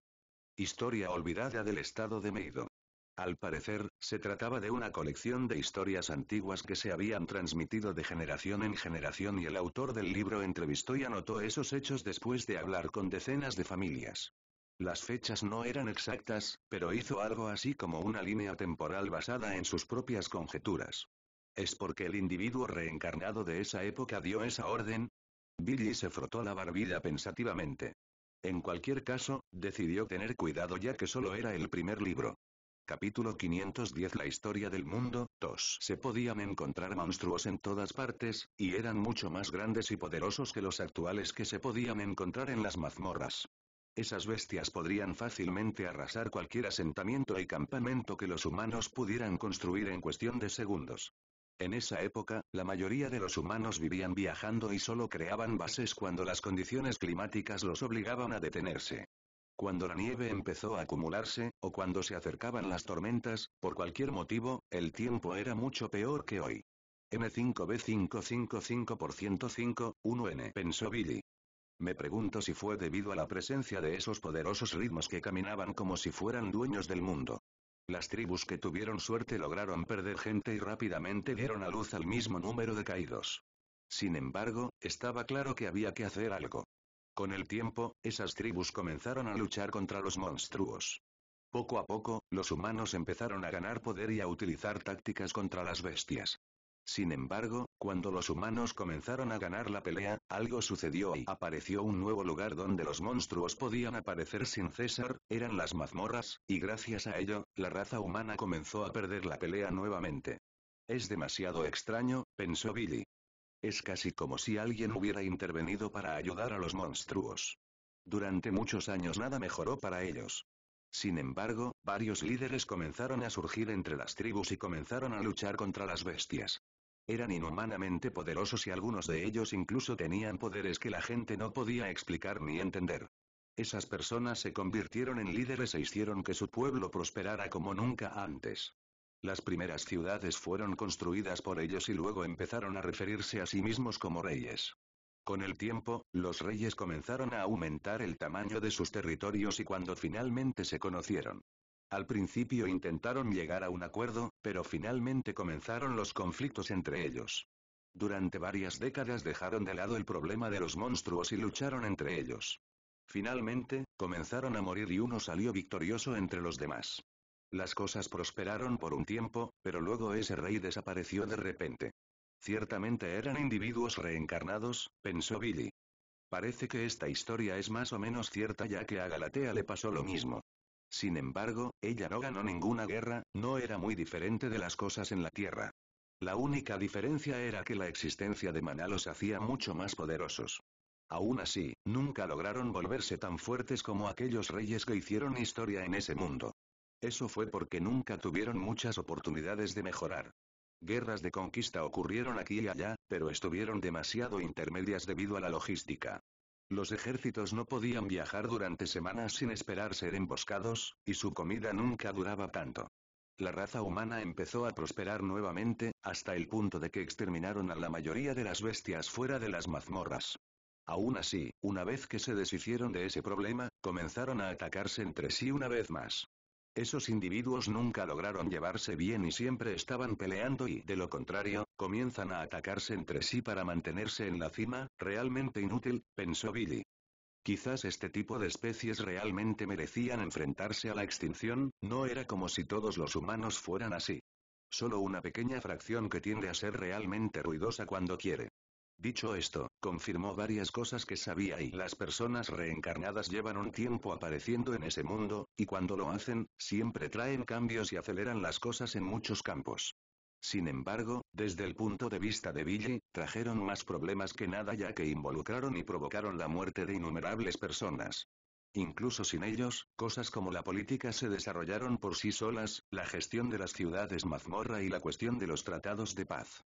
Historia olvidada del estado de Meido. Al parecer, se trataba de una colección de historias antiguas que se habían transmitido de generación en generación y el autor del libro entrevistó y anotó esos hechos después de hablar con decenas de familias. Las fechas no eran exactas, pero hizo algo así como una línea temporal basada en sus propias conjeturas. ¿Es porque el individuo reencarnado de esa época dio esa orden? Billy se frotó la barbilla pensativamente. En cualquier caso, decidió tener cuidado ya que solo era el primer libro. Capítulo 510. La historia del mundo. 2. Se podían encontrar monstruos en todas partes, y eran mucho más grandes y poderosos que los actuales que se podían encontrar en las mazmorras. Esas bestias podrían fácilmente arrasar cualquier asentamiento y campamento que los humanos pudieran construir en cuestión de segundos. En esa época, la mayoría de los humanos vivían viajando y solo creaban bases cuando las condiciones climáticas los obligaban a detenerse. Cuando la nieve empezó a acumularse, o cuando se acercaban las tormentas, por cualquier motivo, el tiempo era mucho peor que hoy. N5B555% 5, 1N, pensó Billy. Me pregunto si fue debido a la presencia de esos poderosos ritmos que caminaban como si fueran dueños del mundo. Las tribus que tuvieron suerte lograron perder gente y rápidamente dieron a luz al mismo número de caídos. Sin embargo, estaba claro que había que hacer algo. Con el tiempo, esas tribus comenzaron a luchar contra los monstruos. Poco a poco, los humanos empezaron a ganar poder y a utilizar tácticas contra las bestias. Sin embargo, cuando los humanos comenzaron a ganar la pelea, algo sucedió y apareció un nuevo lugar donde los monstruos podían aparecer sin cesar, eran las mazmorras, y gracias a ello, la raza humana comenzó a perder la pelea nuevamente. Es demasiado extraño, pensó Billy. Es casi como si alguien hubiera intervenido para ayudar a los monstruos. Durante muchos años nada mejoró para ellos. Sin embargo, varios líderes comenzaron a surgir entre las tribus y comenzaron a luchar contra las bestias. Eran inhumanamente poderosos y algunos de ellos incluso tenían poderes que la gente no podía explicar ni entender. Esas personas se convirtieron en líderes e hicieron que su pueblo prosperara como nunca antes. Las primeras ciudades fueron construidas por ellos y luego empezaron a referirse a sí mismos como reyes. Con el tiempo, los reyes comenzaron a aumentar el tamaño de sus territorios y cuando finalmente se conocieron. Al principio intentaron llegar a un acuerdo, pero finalmente comenzaron los conflictos entre ellos. Durante varias décadas dejaron de lado el problema de los monstruos y lucharon entre ellos. Finalmente, comenzaron a morir y uno salió victorioso entre los demás. Las cosas prosperaron por un tiempo, pero luego ese rey desapareció de repente. Ciertamente eran individuos reencarnados, pensó Billy. Parece que esta historia es más o menos cierta ya que a Galatea le pasó lo mismo. Sin embargo, ella no ganó ninguna guerra, no era muy diferente de las cosas en la Tierra. La única diferencia era que la existencia de Maná los hacía mucho más poderosos. Aún así, nunca lograron volverse tan fuertes como aquellos reyes que hicieron historia en ese mundo. Eso fue porque nunca tuvieron muchas oportunidades de mejorar. Guerras de conquista ocurrieron aquí y allá, pero estuvieron demasiado intermedias debido a la logística. Los ejércitos no podían viajar durante semanas sin esperar ser emboscados, y su comida nunca duraba tanto. La raza humana empezó a prosperar nuevamente, hasta el punto de que exterminaron a la mayoría de las bestias fuera de las mazmorras. Aún así, una vez que se deshicieron de ese problema, comenzaron a atacarse entre sí una vez más. Esos individuos nunca lograron llevarse bien y siempre estaban peleando y, de lo contrario, comienzan a atacarse entre sí para mantenerse en la cima, realmente inútil, pensó Billy. Quizás este tipo de especies realmente merecían enfrentarse a la extinción, no era como si todos los humanos fueran así. Solo una pequeña fracción que tiende a ser realmente ruidosa cuando quiere. Dicho esto, confirmó varias cosas que sabía y las personas reencarnadas llevan un tiempo apareciendo en ese mundo, y cuando lo hacen, siempre traen cambios y aceleran las cosas en muchos campos. Sin embargo, desde el punto de vista de Billy, trajeron más problemas que nada ya que involucraron y provocaron la muerte de innumerables personas. Incluso sin ellos, cosas como la política se desarrollaron por sí solas, la gestión de las ciudades mazmorra y la cuestión de los tratados de paz.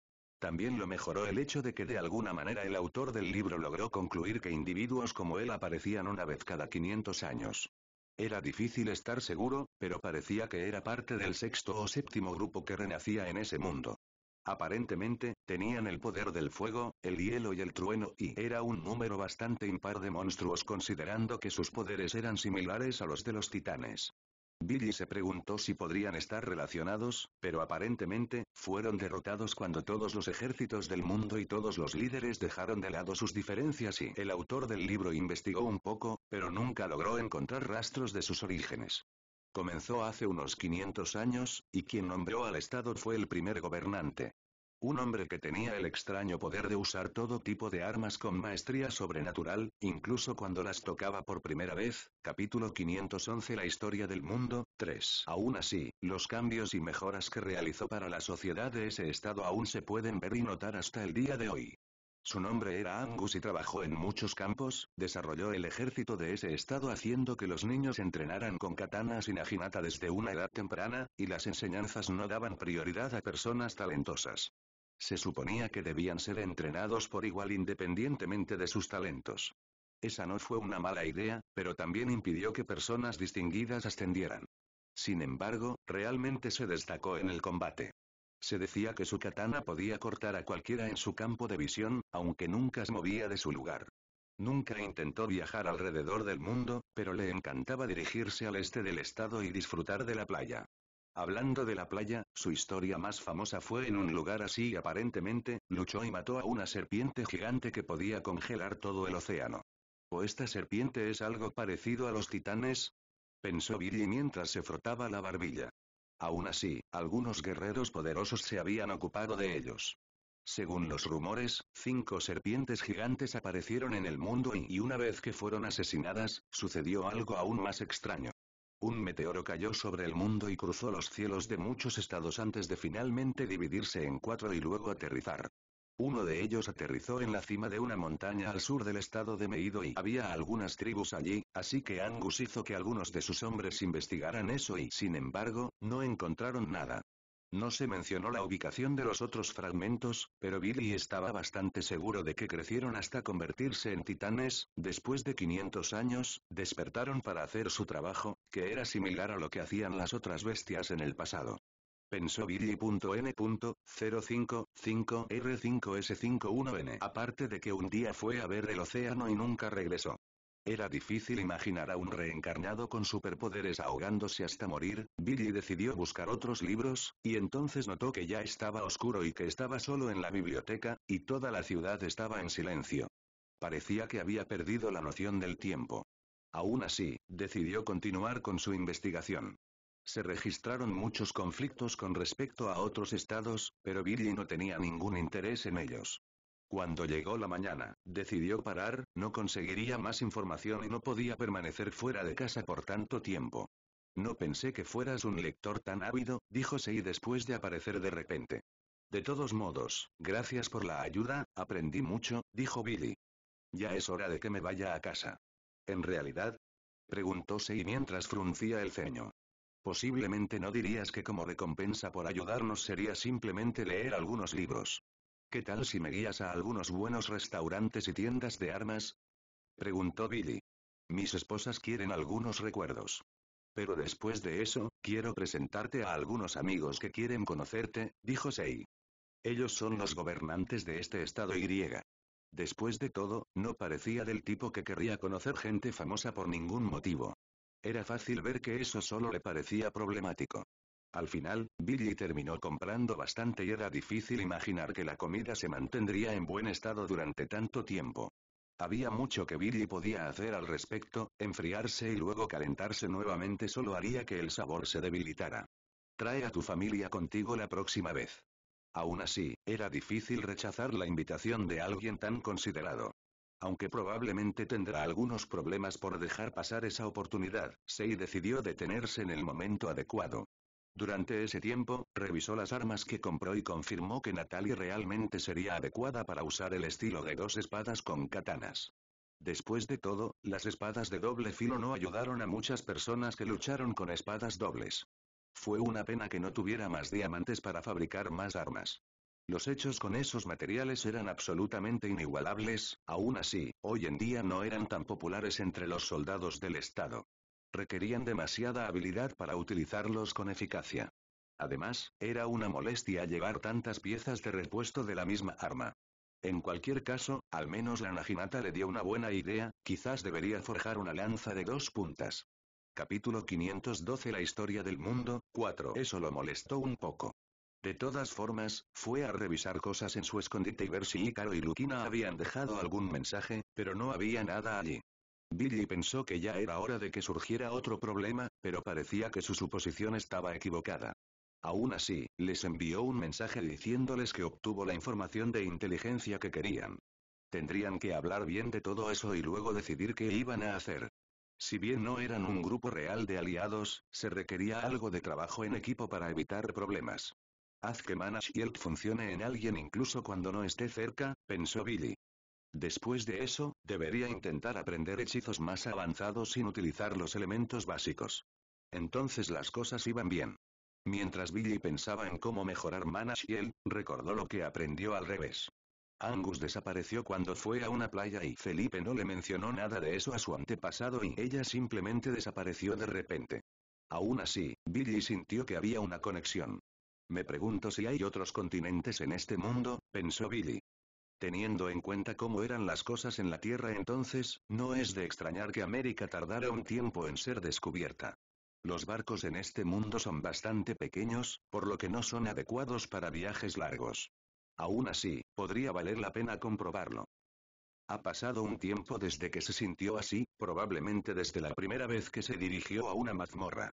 También lo mejoró el hecho de que de alguna manera el autor del libro logró concluir que individuos como él aparecían una vez cada 500 años. Era difícil estar seguro, pero parecía que era parte del sexto o séptimo grupo que renacía en ese mundo. Aparentemente, tenían el poder del fuego, el hielo y el trueno y era un número bastante impar de monstruos considerando que sus poderes eran similares a los de los titanes. Billy se preguntó si podrían estar relacionados, pero aparentemente, fueron derrotados cuando todos los ejércitos del mundo y todos los líderes dejaron de lado sus diferencias y el autor del libro investigó un poco, pero nunca logró encontrar rastros de sus orígenes. Comenzó hace unos 500 años, y quien nombró al estado fue el primer gobernante. Un hombre que tenía el extraño poder de usar todo tipo de armas con maestría sobrenatural, incluso cuando las tocaba por primera vez. Capítulo 511 La historia del mundo, 3. Aún así, los cambios y mejoras que realizó para la sociedad de ese estado aún se pueden ver y notar hasta el día de hoy. Su nombre era Angus y trabajó en muchos campos, desarrolló el ejército de ese estado haciendo que los niños entrenaran con katanas y naginata desde una edad temprana, y las enseñanzas no daban prioridad a personas talentosas. Se suponía que debían ser entrenados por igual independientemente de sus talentos. Esa no fue una mala idea, pero también impidió que personas distinguidas ascendieran. Sin embargo, realmente se destacó en el combate. Se decía que su katana podía cortar a cualquiera en su campo de visión, aunque nunca se movía de su lugar. Nunca intentó viajar alrededor del mundo, pero le encantaba dirigirse al este del estado y disfrutar de la playa. Hablando de la playa, su historia más famosa fue en un lugar así y aparentemente, luchó y mató a una serpiente gigante que podía congelar todo el océano. ¿O esta serpiente es algo parecido a los titanes? Pensó Billy mientras se frotaba la barbilla. Aún así, algunos guerreros poderosos se habían ocupado de ellos. Según los rumores, 5 serpientes gigantes aparecieron en el mundo y una vez que fueron asesinadas, sucedió algo aún más extraño. Un meteoro cayó sobre el mundo y cruzó los cielos de muchos estados antes de finalmente dividirse en 4 y luego aterrizar. Uno de ellos aterrizó en la cima de una montaña al sur del estado de Meido y había algunas tribus allí, así que Angus hizo que algunos de sus hombres investigaran eso y, sin embargo, no encontraron nada. No se mencionó la ubicación de los otros fragmentos, pero Billy estaba bastante seguro de que crecieron hasta convertirse en titanes. Después de 500 años, despertaron para hacer su trabajo, que era similar a lo que hacían las otras bestias en el pasado. Pensó Billy.N.055R5S51N. Aparte de que un día fue a ver el océano y nunca regresó. Era difícil imaginar a un reencarnado con superpoderes ahogándose hasta morir. Billy decidió buscar otros libros, y entonces notó que ya estaba oscuro y que estaba solo en la biblioteca, y toda la ciudad estaba en silencio. Parecía que había perdido la noción del tiempo. Aún así, decidió continuar con su investigación. Se registraron muchos conflictos con respecto a otros estados, pero Billy no tenía ningún interés en ellos. Cuando llegó la mañana, decidió parar, no conseguiría más información y no podía permanecer fuera de casa por tanto tiempo. No pensé que fueras un lector tan ávido, dijo Sei después de aparecer de repente. De todos modos, gracias por la ayuda, aprendí mucho, dijo Billy. Ya es hora de que me vaya a casa. ¿En realidad? Preguntó Sei mientras fruncía el ceño. Posiblemente no dirías que como recompensa por ayudarnos sería simplemente leer algunos libros. ¿Qué tal si me guías a algunos buenos restaurantes y tiendas de armas? Preguntó Billy. Mis esposas quieren algunos recuerdos. Pero después de eso, quiero presentarte a algunos amigos que quieren conocerte, dijo Sei. Ellos son los gobernantes de este estado Y. Después de todo, no parecía del tipo que querría conocer gente famosa por ningún motivo. Era fácil ver que eso solo le parecía problemático. Al final, Billy terminó comprando bastante y era difícil imaginar que la comida se mantendría en buen estado durante tanto tiempo. Había mucho que Billy podía hacer al respecto, enfriarse y luego calentarse nuevamente solo haría que el sabor se debilitara. Trae a tu familia contigo la próxima vez. Aún así, era difícil rechazar la invitación de alguien tan considerado. Aunque probablemente tendrá algunos problemas por dejar pasar esa oportunidad, Sei decidió detenerse en el momento adecuado. Durante ese tiempo, revisó las armas que compró y confirmó que Natalie realmente sería adecuada para usar el estilo de dos espadas con katanas. Después de todo, las espadas de doble filo no ayudaron a muchas personas que lucharon con espadas dobles. Fue una pena que no tuviera más diamantes para fabricar más armas. Los hechos con esos materiales eran absolutamente inigualables, aún así, hoy en día no eran tan populares entre los soldados del Estado. Requerían demasiada habilidad para utilizarlos con eficacia. Además, era una molestia llevar tantas piezas de repuesto de la misma arma. En cualquier caso, al menos la Naginata le dio una buena idea, quizás debería forjar una lanza de dos puntas. Capítulo 512 La historia del mundo, 4. Eso lo molestó un poco. De todas formas, fue a revisar cosas en su escondite y ver si Ícaro y Luquina habían dejado algún mensaje, pero no había nada allí. Billy pensó que ya era hora de que surgiera otro problema, pero parecía que su suposición estaba equivocada. Aún así, les envió un mensaje diciéndoles que obtuvo la información de inteligencia que querían. Tendrían que hablar bien de todo eso y luego decidir qué iban a hacer. Si bien no eran un grupo real de aliados, se requería algo de trabajo en equipo para evitar problemas. Haz que Mana Shield funcione en alguien incluso cuando no esté cerca, pensó Billy. Después de eso, debería intentar aprender hechizos más avanzados sin utilizar los elementos básicos. Entonces las cosas iban bien. Mientras Billy pensaba en cómo mejorar Mana Shield, recordó lo que aprendió al revés. Angus desapareció cuando fue a una playa y Felipe no le mencionó nada de eso a su antepasado y ella simplemente desapareció de repente. Aún así, Billy sintió que había una conexión. Me pregunto si hay otros continentes en este mundo, pensó Billy. Teniendo en cuenta cómo eran las cosas en la Tierra entonces, no es de extrañar que América tardara un tiempo en ser descubierta. Los barcos en este mundo son bastante pequeños, por lo que no son adecuados para viajes largos. Aún así, podría valer la pena comprobarlo. Ha pasado un tiempo desde que se sintió así, probablemente desde la primera vez que se dirigió a una mazmorra.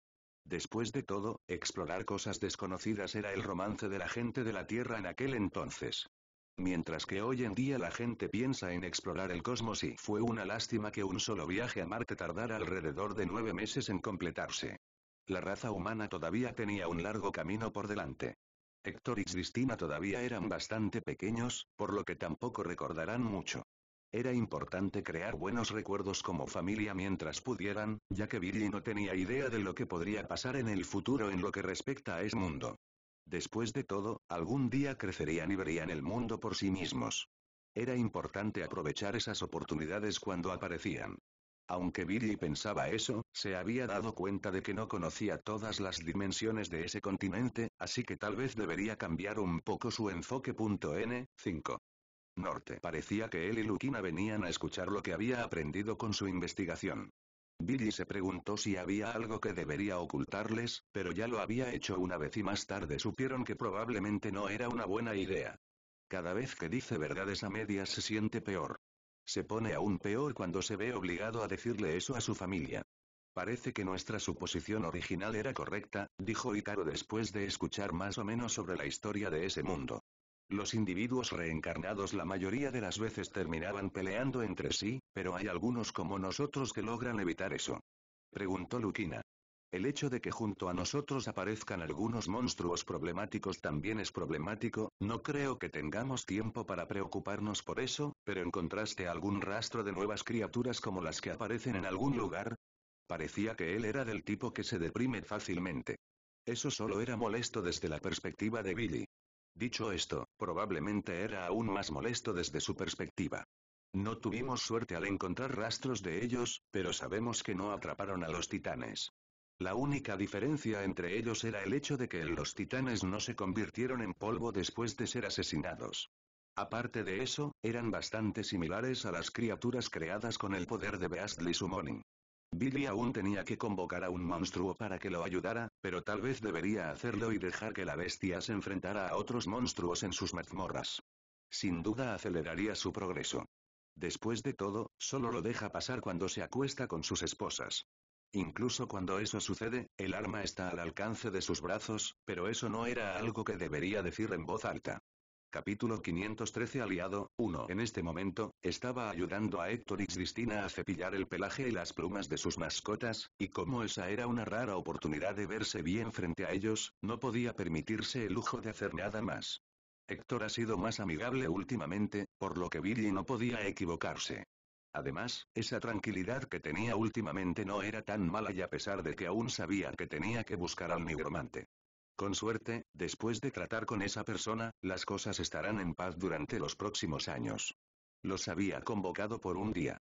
Después de todo, explorar cosas desconocidas era el romance de la gente de la Tierra en aquel entonces. Mientras que hoy en día la gente piensa en explorar el cosmos y fue una lástima que un solo viaje a Marte tardara alrededor de 9 meses en completarse. La raza humana todavía tenía un largo camino por delante. Héctor y Cristina todavía eran bastante pequeños, por lo que tampoco recordarán mucho. Era importante crear buenos recuerdos como familia mientras pudieran, ya que Billy no tenía idea de lo que podría pasar en el futuro en lo que respecta a ese mundo. Después de todo, algún día crecerían y verían el mundo por sí mismos. Era importante aprovechar esas oportunidades cuando aparecían. Aunque Billy pensaba eso, se había dado cuenta de que no conocía todas las dimensiones de ese continente, así que tal vez debería cambiar un poco su enfoque. N5. Norte. Parecía que él y Lukina venían a escuchar lo que había aprendido con su investigación. Billy se preguntó si había algo que debería ocultarles, pero ya lo había hecho una vez y más tarde supieron que probablemente no era una buena idea. Cada vez que dice verdades a medias se siente peor. Se pone aún peor cuando se ve obligado a decirle eso a su familia. Parece que nuestra suposición original era correcta, dijo Hikaru después de escuchar más o menos sobre la historia de ese mundo. Los individuos reencarnados la mayoría de las veces terminaban peleando entre sí, pero hay algunos como nosotros que logran evitar eso. Preguntó Lukina. El hecho de que junto a nosotros aparezcan algunos monstruos problemáticos también es problemático, no creo que tengamos tiempo para preocuparnos por eso, pero ¿encontraste algún rastro de nuevas criaturas como las que aparecen en algún lugar? Parecía que él era del tipo que se deprime fácilmente. Eso solo era molesto desde la perspectiva de Billy. Dicho esto, probablemente era aún más molesto desde su perspectiva. No tuvimos suerte al encontrar rastros de ellos, pero sabemos que no atraparon a los titanes. La única diferencia entre ellos era el hecho de que los titanes no se convirtieron en polvo después de ser asesinados. Aparte de eso, eran bastante similares a las criaturas creadas con el poder de Beastly Summoning. Billy aún tenía que convocar a un monstruo para que lo ayudara, pero tal vez debería hacerlo y dejar que la bestia se enfrentara a otros monstruos en sus mazmorras. Sin duda aceleraría su progreso. Después de todo, solo lo deja pasar cuando se acuesta con sus esposas. Incluso cuando eso sucede, el arma está al alcance de sus brazos, pero eso no era algo que debería decir en voz alta. Capítulo 513 Aliado 1. En este momento, estaba ayudando a Héctor y Cristina a cepillar el pelaje y las plumas de sus mascotas, y como esa era una rara oportunidad de verse bien frente a ellos, no podía permitirse el lujo de hacer nada más. Héctor ha sido más amigable últimamente, por lo que Billy no podía equivocarse. Además, esa tranquilidad que tenía últimamente no era tan mala y a pesar de que aún sabía que tenía que buscar al nigromante. Con suerte, después de tratar con esa persona, las cosas estarán en paz durante los próximos años. Los había convocado por un día.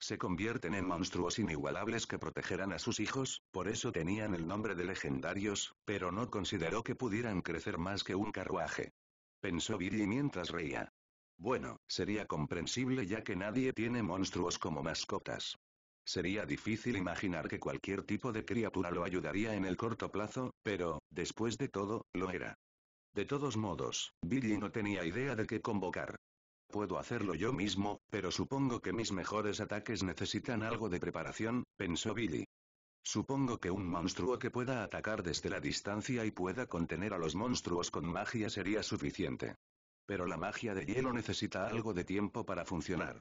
Se convierten en monstruos inigualables que protegerán a sus hijos, por eso tenían el nombre de legendarios, pero no consideró que pudieran crecer más que un carruaje. Pensó Billy mientras reía. Bueno, sería comprensible ya que nadie tiene monstruos como mascotas. Sería difícil imaginar que cualquier tipo de criatura lo ayudaría en el corto plazo, pero, después de todo, lo era. De todos modos, Billy no tenía idea de qué convocar. Puedo hacerlo yo mismo, pero supongo que mis mejores ataques necesitan algo de preparación, pensó Billy. Supongo que un monstruo que pueda atacar desde la distancia y pueda contener a los monstruos con magia sería suficiente. Pero la magia de hielo necesita algo de tiempo para funcionar.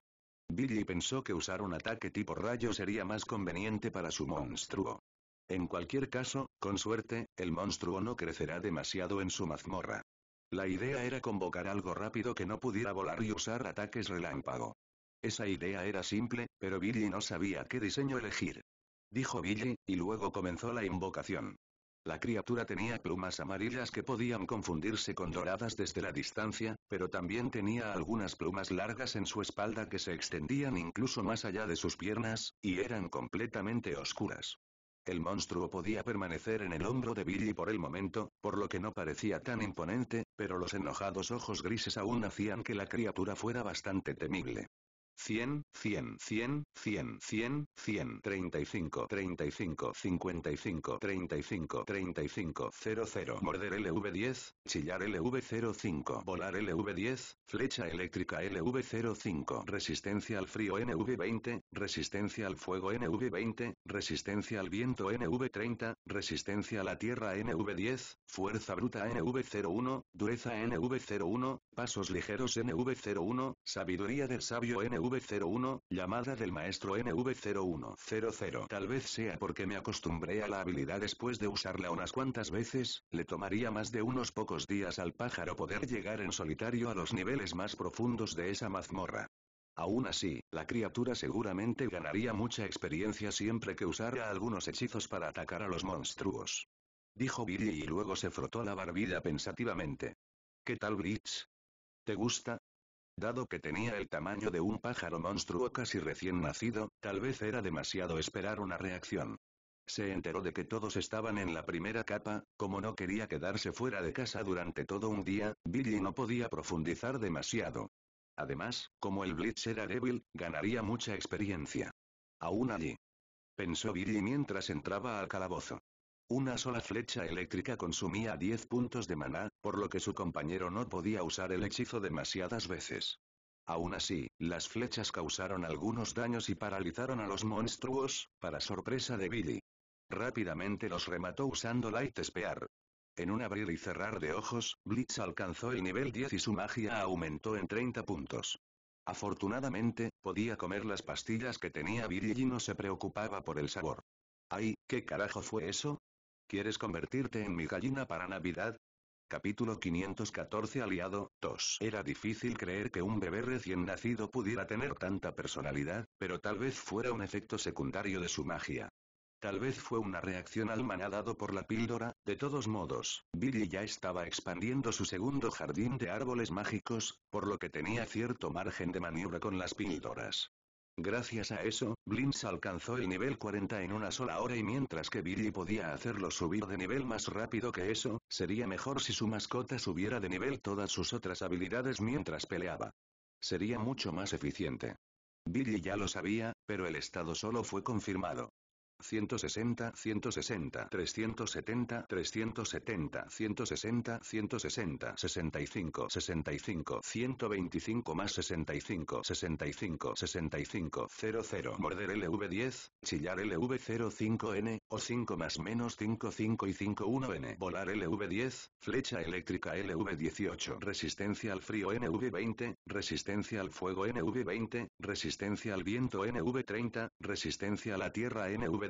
Billy pensó que usar un ataque tipo rayo sería más conveniente para su monstruo. En cualquier caso, con suerte, el monstruo no crecerá demasiado en su mazmorra. La idea era convocar algo rápido que no pudiera volar y usar ataques relámpago. Esa idea era simple, pero Billy no sabía qué diseño elegir. Dijo Billy, y luego comenzó la invocación. La criatura tenía plumas amarillas que podían confundirse con doradas desde la distancia, pero también tenía algunas plumas largas en su espalda que se extendían incluso más allá de sus piernas, y eran completamente oscuras. El monstruo podía permanecer en el hombro de Billy por el momento, por lo que no parecía tan imponente, pero los enojados ojos grises aún hacían que la criatura fuera bastante temible. 100, 100, 100, 100, 100, 100, 35, 35, 55, 35, 35, 00. Morder LV10, chillar LV05, volar LV10, flecha eléctrica LV05, resistencia al frío NV20, resistencia al fuego NV20, resistencia al viento NV30, resistencia a la tierra NV10, fuerza bruta NV01, dureza NV01, pasos ligeros NV01, sabiduría del sabio NV01, llamada del maestro NV01, 00. Tal vez sea porque me acostumbré a la habilidad después de usarla unas cuantas veces, le tomaría más de unos pocos días al pájaro poder llegar en solitario a los niveles más profundos de esa mazmorra. Aún así, la criatura seguramente ganaría mucha experiencia siempre que usara algunos hechizos para atacar a los monstruos. dijo Billy y luego se frotó la barbilla pensativamente. ¿Qué tal, Bleach? ¿Te gusta? Dado que tenía el tamaño de un pájaro monstruo casi recién nacido, tal vez era demasiado esperar una reacción. Se enteró de que todos estaban en la primera capa, como no quería quedarse fuera de casa durante todo un día, Billy no podía profundizar demasiado. Además, como el Blitz era débil, ganaría mucha experiencia. Aún allí, pensó Billy mientras entraba al calabozo. Una sola flecha eléctrica consumía 10 puntos de maná, por lo que su compañero no podía usar el hechizo demasiadas veces. Aún así, las flechas causaron algunos daños y paralizaron a los monstruos, para sorpresa de Billy. Rápidamente los remató usando Light Spear. En un abrir y cerrar de ojos, Blitz alcanzó el nivel 10 y su magia aumentó en 30 puntos. Afortunadamente, podía comer las pastillas que tenía Billy y no se preocupaba por el sabor. ¡Ay, qué carajo fue eso! ¿Quieres convertirte en mi gallina para Navidad? Capítulo 514 Aliado, 2. Era difícil creer que un bebé recién nacido pudiera tener tanta personalidad, pero tal vez fuera un efecto secundario de su magia. Tal vez fue una reacción al maná dado por la píldora. De todos modos, Billy ya estaba expandiendo su segundo jardín de árboles mágicos, por lo que tenía cierto margen de maniobra con las píldoras. Gracias a eso, Blitz alcanzó el nivel 40 en una sola hora y mientras que Billy podía hacerlo subir de nivel más rápido que eso, sería mejor si su mascota subiera de nivel todas sus otras habilidades mientras peleaba. Sería mucho más eficiente. Billy ya lo sabía, pero el estado solo fue confirmado. 160, 160, 370, 370, 160, 160, 65, 65, 125 más 65, 65, 65, 00. Morder LV10, chillar LV05N, o 5 más menos 5 5 y 5 1N. Volar LV10, flecha eléctrica LV18. Resistencia al frío NV20, resistencia al fuego NV20, resistencia al viento NV30, resistencia a la tierra NV10,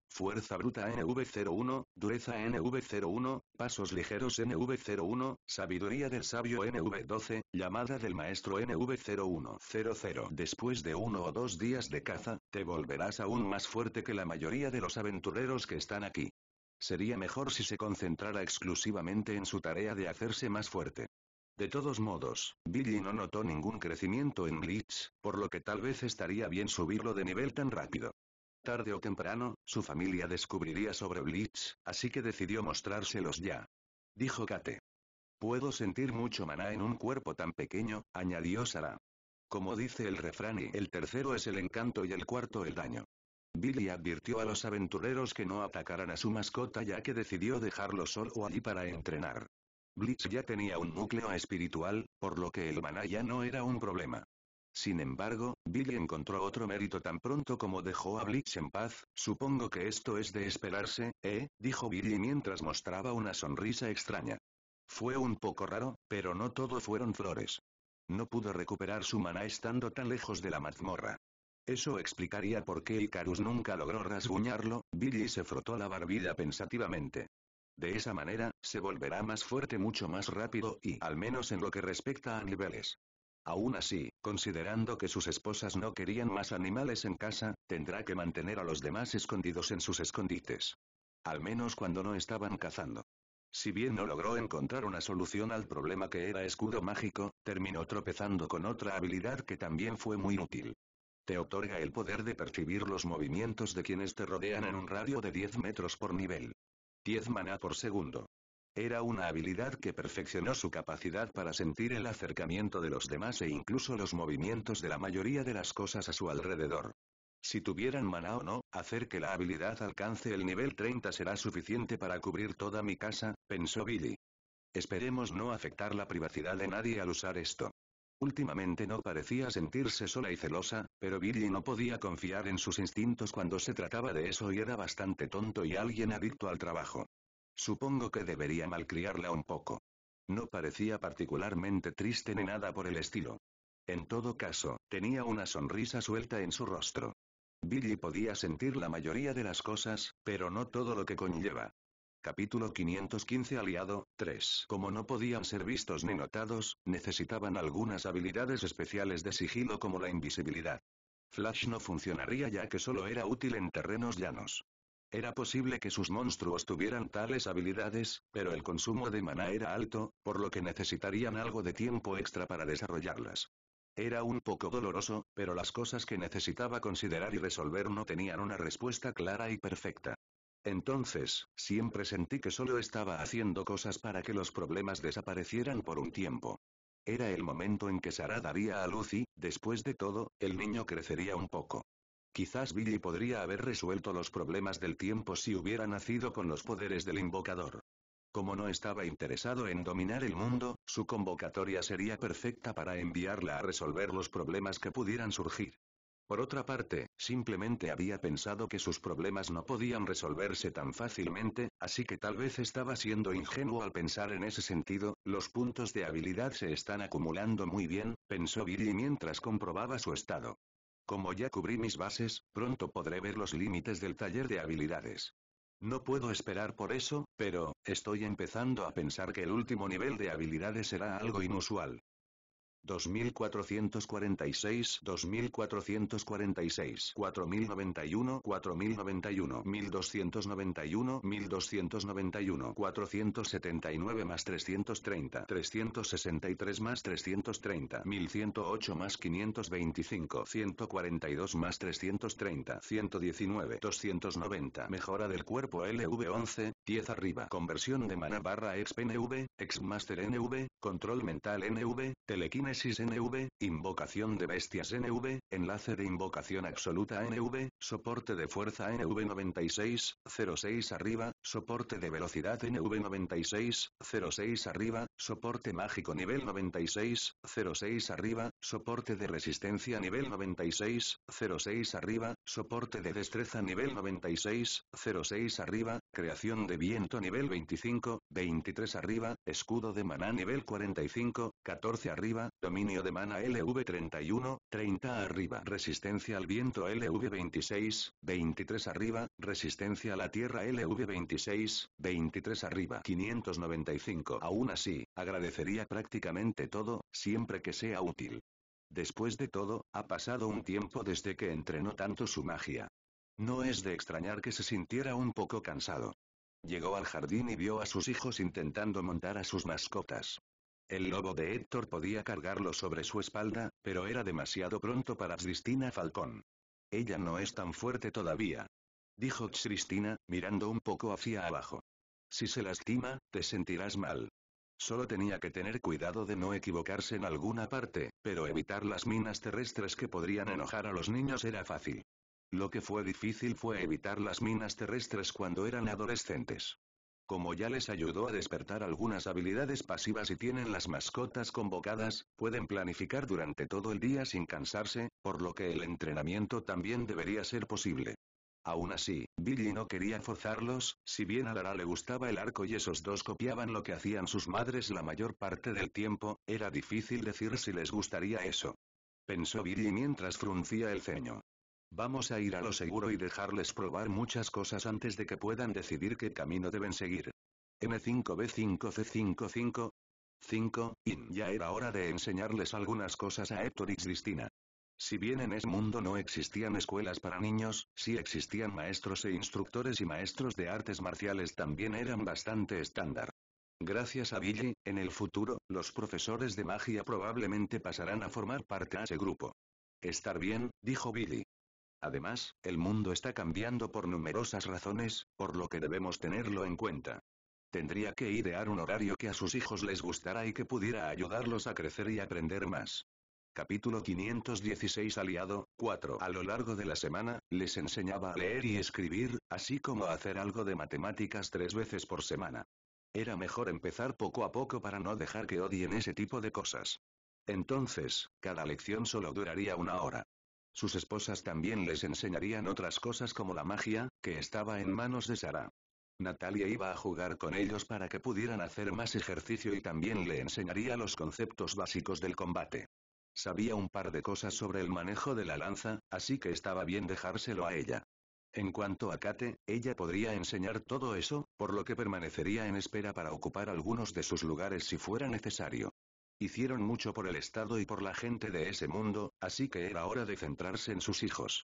fuerza bruta NV01, dureza NV01, pasos ligeros NV01, sabiduría del sabio NV12, llamada del maestro NV0100. Después de 1 o 2 días de caza, te volverás aún más fuerte que la mayoría de los aventureros que están aquí. Sería mejor si se concentrara exclusivamente en su tarea de hacerse más fuerte. De todos modos, Billy no notó ningún crecimiento en Blitz, por lo que tal vez estaría bien subirlo de nivel tan rápido. Tarde o temprano, su familia descubriría sobre Blitz, así que decidió mostrárselos ya. Dijo Kate. Puedo sentir mucho maná en un cuerpo tan pequeño, añadió Sarah. Como dice el refrán y el tercero es el encanto y el cuarto el daño. Billy advirtió a los aventureros que no atacaran a su mascota ya que decidió dejarlo solo allí para entrenar. Blitz ya tenía un núcleo espiritual, por lo que el maná ya no era un problema. Sin embargo, Billy encontró otro mérito tan pronto como dejó a Blitz en paz. Supongo que esto es de esperarse, dijo Billy mientras mostraba una sonrisa extraña. Fue un poco raro, pero no todo fueron flores. No pudo recuperar su maná estando tan lejos de la mazmorra. Eso explicaría por qué Icarus nunca logró rasguñarlo. Billy se frotó la barbilla pensativamente. De esa manera, se volverá más fuerte mucho más rápido y, al menos en lo que respecta a niveles. Aún así, considerando que sus esposas no querían más animales en casa, tendrá que mantener a los demás escondidos en sus escondites. Al menos cuando no estaban cazando. Si bien no logró encontrar una solución al problema que era escudo mágico, terminó tropezando con otra habilidad que también fue muy útil. Te otorga el poder de percibir los movimientos de quienes te rodean en un radio de 10 metros por nivel. 10 maná por segundo. Era una habilidad que perfeccionó su capacidad para sentir el acercamiento de los demás e incluso los movimientos de la mayoría de las cosas a su alrededor. Si tuvieran maná o no, hacer que la habilidad alcance el nivel 30 será suficiente para cubrir toda mi casa, pensó Billy. Esperemos no afectar la privacidad de nadie al usar esto. Últimamente no parecía sentirse sola y celosa, pero Billy no podía confiar en sus instintos cuando se trataba de eso y era bastante tonto y alguien adicto al trabajo. Supongo que debería malcriarla un poco. No parecía particularmente triste ni nada por el estilo. En todo caso, tenía una sonrisa suelta en su rostro. Billy podía sentir la mayoría de las cosas, pero no todo lo que conlleva. Capítulo 515 Aliado, 3. Como no podían ser vistos ni notados, necesitaban algunas habilidades especiales de sigilo como la invisibilidad. Flash no funcionaría ya que solo era útil en terrenos llanos. Era posible que sus monstruos tuvieran tales habilidades, pero el consumo de maná era alto, por lo que necesitarían algo de tiempo extra para desarrollarlas. Era un poco doloroso, pero las cosas que necesitaba considerar y resolver no tenían una respuesta clara y perfecta. Entonces, siempre sentí que solo estaba haciendo cosas para que los problemas desaparecieran por un tiempo. Era el momento en que Sarah daría a luz y, después de todo, el niño crecería un poco. Quizás Billy podría haber resuelto los problemas del tiempo si hubiera nacido con los poderes del invocador. Como no estaba interesado en dominar el mundo, su convocatoria sería perfecta para enviarla a resolver los problemas que pudieran surgir. Por otra parte, simplemente había pensado que sus problemas no podían resolverse tan fácilmente, así que tal vez estaba siendo ingenuo al pensar en ese sentido. Los puntos de habilidad se están acumulando muy bien, pensó Billy mientras comprobaba su estado. Como ya cubrí mis bases, pronto podré ver los límites del taller de habilidades. No puedo esperar por eso, pero, estoy empezando a pensar que el último nivel de habilidades será algo inusual. 2446, 2446, 4091, 4091, 1291, 1291, 479 más 330, 363 más 330, 1108 más 525, 142 más 330, 119, 290. Mejora del cuerpo LV11, 10 arriba. Conversión de mana barra exp NV, Exmaster NV, control mental NV, telequinesis NV, invocación de bestias NV, enlace de invocación absoluta NV, soporte de fuerza NV 96, 06 arriba, soporte de velocidad NV 96, 06 arriba, soporte mágico nivel 96, 06 arriba, soporte de resistencia nivel 96, 06 arriba, soporte de destreza nivel 96, 06 arriba, creación de viento nivel 25, 23 arriba, escudo de maná nivel 45, 14 arriba, dominio de mana LV 31, 30 arriba, resistencia al viento LV 26, 23 arriba, resistencia a la tierra LV 26, 23 arriba, 595. Aún así, agradecería prácticamente todo, siempre que sea útil. Después de todo, ha pasado un tiempo desde que entrenó tanto su magia. No es de extrañar que se sintiera un poco cansado. Llegó al jardín y vio a sus hijos intentando montar a sus mascotas. El lobo de Héctor podía cargarlo sobre su espalda, pero era demasiado pronto para Cristina Falcón. Ella no es tan fuerte todavía, dijo Cristina, mirando un poco hacia abajo. Si se lastima, te sentirás mal. Solo tenía que tener cuidado de no equivocarse en alguna parte, pero evitar las minas terrestres que podrían enojar a los niños era fácil. Lo que fue difícil fue evitar las minas terrestres cuando eran adolescentes. Como ya les ayudó a despertar algunas habilidades pasivas y tienen las mascotas convocadas, pueden planificar durante todo el día sin cansarse, por lo que el entrenamiento también debería ser posible. Aún así, Billy no quería forzarlos, si bien a Lara le gustaba el arco y esos dos copiaban lo que hacían sus madres la mayor parte del tiempo, era difícil decir si les gustaría eso. Pensó Billy mientras fruncía el ceño. Vamos a ir a lo seguro y dejarles probar muchas cosas antes de que puedan decidir qué camino deben seguir. N5B5C55 5, ya era hora de enseñarles algunas cosas a Héctor y Cristina. Si bien en ese mundo no existían escuelas para niños, sí existían maestros e instructores y maestros de artes marciales también eran bastante estándar. Gracias a Billy, en el futuro, los profesores de magia probablemente pasarán a formar parte de ese grupo. Estar bien, dijo Billy. Además, el mundo está cambiando por numerosas razones, por lo que debemos tenerlo en cuenta. Tendría que idear un horario que a sus hijos les gustara y que pudiera ayudarlos a crecer y aprender más. Capítulo 516 Aliado, 4. A lo largo de la semana, les enseñaba a leer y escribir, así como a hacer algo de matemáticas 3 veces por semana. Era mejor empezar poco a poco para no dejar que odien ese tipo de cosas. Entonces, cada lección solo duraría 1 hora. Sus esposas también les enseñarían otras cosas como la magia, que estaba en manos de Sarah. Natalia iba a jugar con ellos para que pudieran hacer más ejercicio y también le enseñaría los conceptos básicos del combate. Sabía un par de cosas sobre el manejo de la lanza, así que estaba bien dejárselo a ella. En cuanto a Kate, ella podría enseñar todo eso, por lo que permanecería en espera para ocupar algunos de sus lugares si fuera necesario. Hicieron mucho por el Estado y por la gente de ese mundo, así que era hora de centrarse en sus hijos.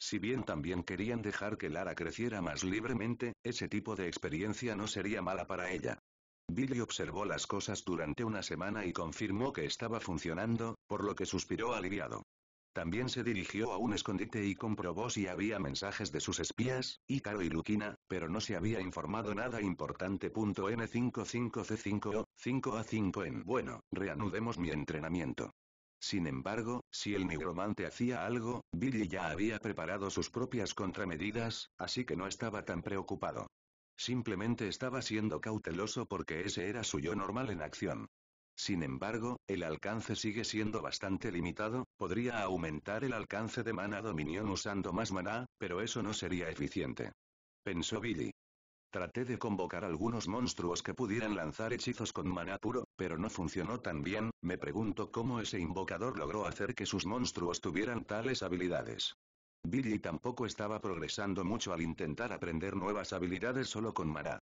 Si bien también querían dejar que Lara creciera más libremente, ese tipo de experiencia no sería mala para ella. Billy observó las cosas durante una semana y confirmó que estaba funcionando, por lo que suspiró aliviado. También se dirigió a un escondite y comprobó si había mensajes de sus espías, Ícaro y Lukina, pero no se había informado nada importante. N55C5O, 5A5 en bueno, reanudemos mi entrenamiento. Sin embargo, si el nigromante hacía algo, Billy ya había preparado sus propias contramedidas, así que no estaba tan preocupado. Simplemente estaba siendo cauteloso porque ese era su yo normal en acción. Sin embargo, el alcance sigue siendo bastante limitado, podría aumentar el alcance de Mana Dominion usando más maná, pero eso no sería eficiente. Pensó Billy. Traté de convocar algunos monstruos que pudieran lanzar hechizos con maná puro, pero no funcionó tan bien. Me pregunto cómo ese invocador logró hacer que sus monstruos tuvieran tales habilidades. Billy tampoco estaba progresando mucho al intentar aprender nuevas habilidades solo con maná.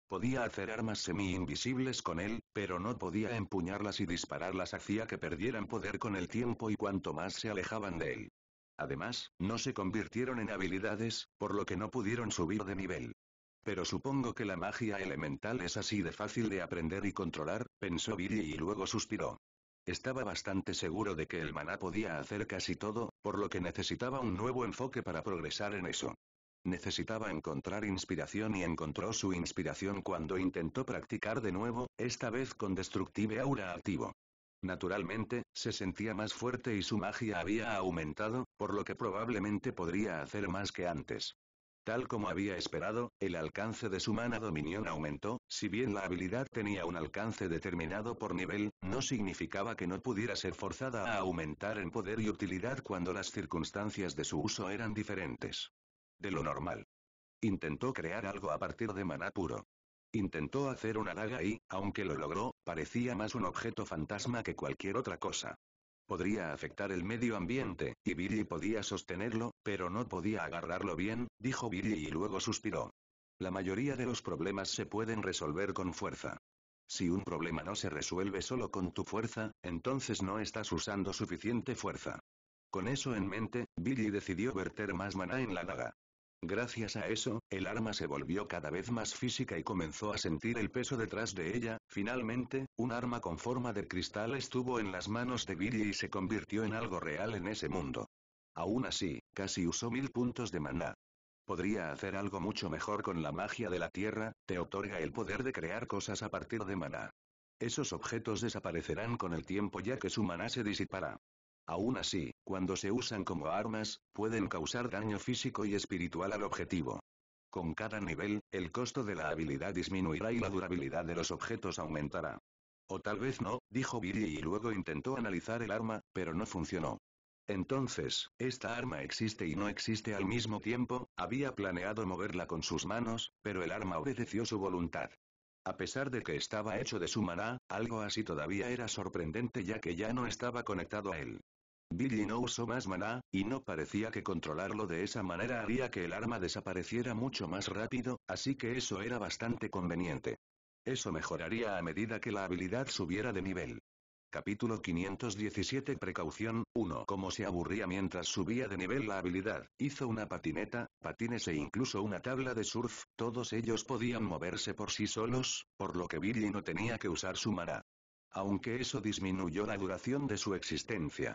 Podía hacer armas semi-invisibles con él, pero no podía empuñarlas y dispararlas hacía que perdieran poder con el tiempo y cuanto más se alejaban de él. Además, no se convirtieron en habilidades, por lo que no pudieron subir de nivel. Pero supongo que la magia elemental es así de fácil de aprender y controlar, pensó Billy y luego suspiró. Estaba bastante seguro de que el maná podía hacer casi todo, por lo que necesitaba un nuevo enfoque para progresar en eso. Necesitaba encontrar inspiración y encontró su inspiración cuando intentó practicar de nuevo, esta vez con Destructive Aura activo. Naturalmente, se sentía más fuerte y su magia había aumentado, por lo que probablemente podría hacer más que antes. Tal como había esperado, el alcance de su Mana Dominion aumentó, si bien la habilidad tenía un alcance determinado por nivel, no significaba que no pudiera ser forzada a aumentar en poder y utilidad cuando las circunstancias de su uso eran diferentes. De lo normal. Intentó crear algo a partir de maná puro. Intentó hacer una daga y, aunque lo logró, parecía más un objeto fantasma que cualquier otra cosa. Podría afectar el medio ambiente, y Billy podía sostenerlo, pero no podía agarrarlo bien, dijo Billy y luego suspiró. La mayoría de los problemas se pueden resolver con fuerza. Si un problema no se resuelve solo con tu fuerza, entonces no estás usando suficiente fuerza. Con eso en mente, Billy decidió verter más maná en la daga. Gracias a eso, el arma se volvió cada vez más física y comenzó a sentir el peso detrás de ella. Finalmente, un arma con forma de cristal estuvo en las manos de Billy y se convirtió en algo real en ese mundo. Aún así, casi usó 1000 puntos de maná. Podría hacer algo mucho mejor con la magia de la tierra, te otorga el poder de crear cosas a partir de maná. Esos objetos desaparecerán con el tiempo ya que su maná se disipará. Aún así, cuando se usan como armas, pueden causar daño físico y espiritual al objetivo. Con cada nivel, el costo de la habilidad disminuirá y la durabilidad de los objetos aumentará. O tal vez no, dijo Billy y luego intentó analizar el arma, pero no funcionó. Entonces, ¿esta arma existe y no existe al mismo tiempo? Había planeado moverla con sus manos, pero el arma obedeció su voluntad. A pesar de que estaba hecho de su maná, algo así todavía era sorprendente ya que ya no estaba conectado a él. Billy no usó más maná, y no parecía que controlarlo de esa manera haría que el arma desapareciera mucho más rápido, así que eso era bastante conveniente. Eso mejoraría a medida que la habilidad subiera de nivel. Capítulo 517 Precaución 1. Como se aburría mientras subía de nivel la habilidad, hizo una patineta, patines e incluso una tabla de surf, todos ellos podían moverse por sí solos, por lo que Billy no tenía que usar su maná. Aunque eso disminuyó la duración de su existencia.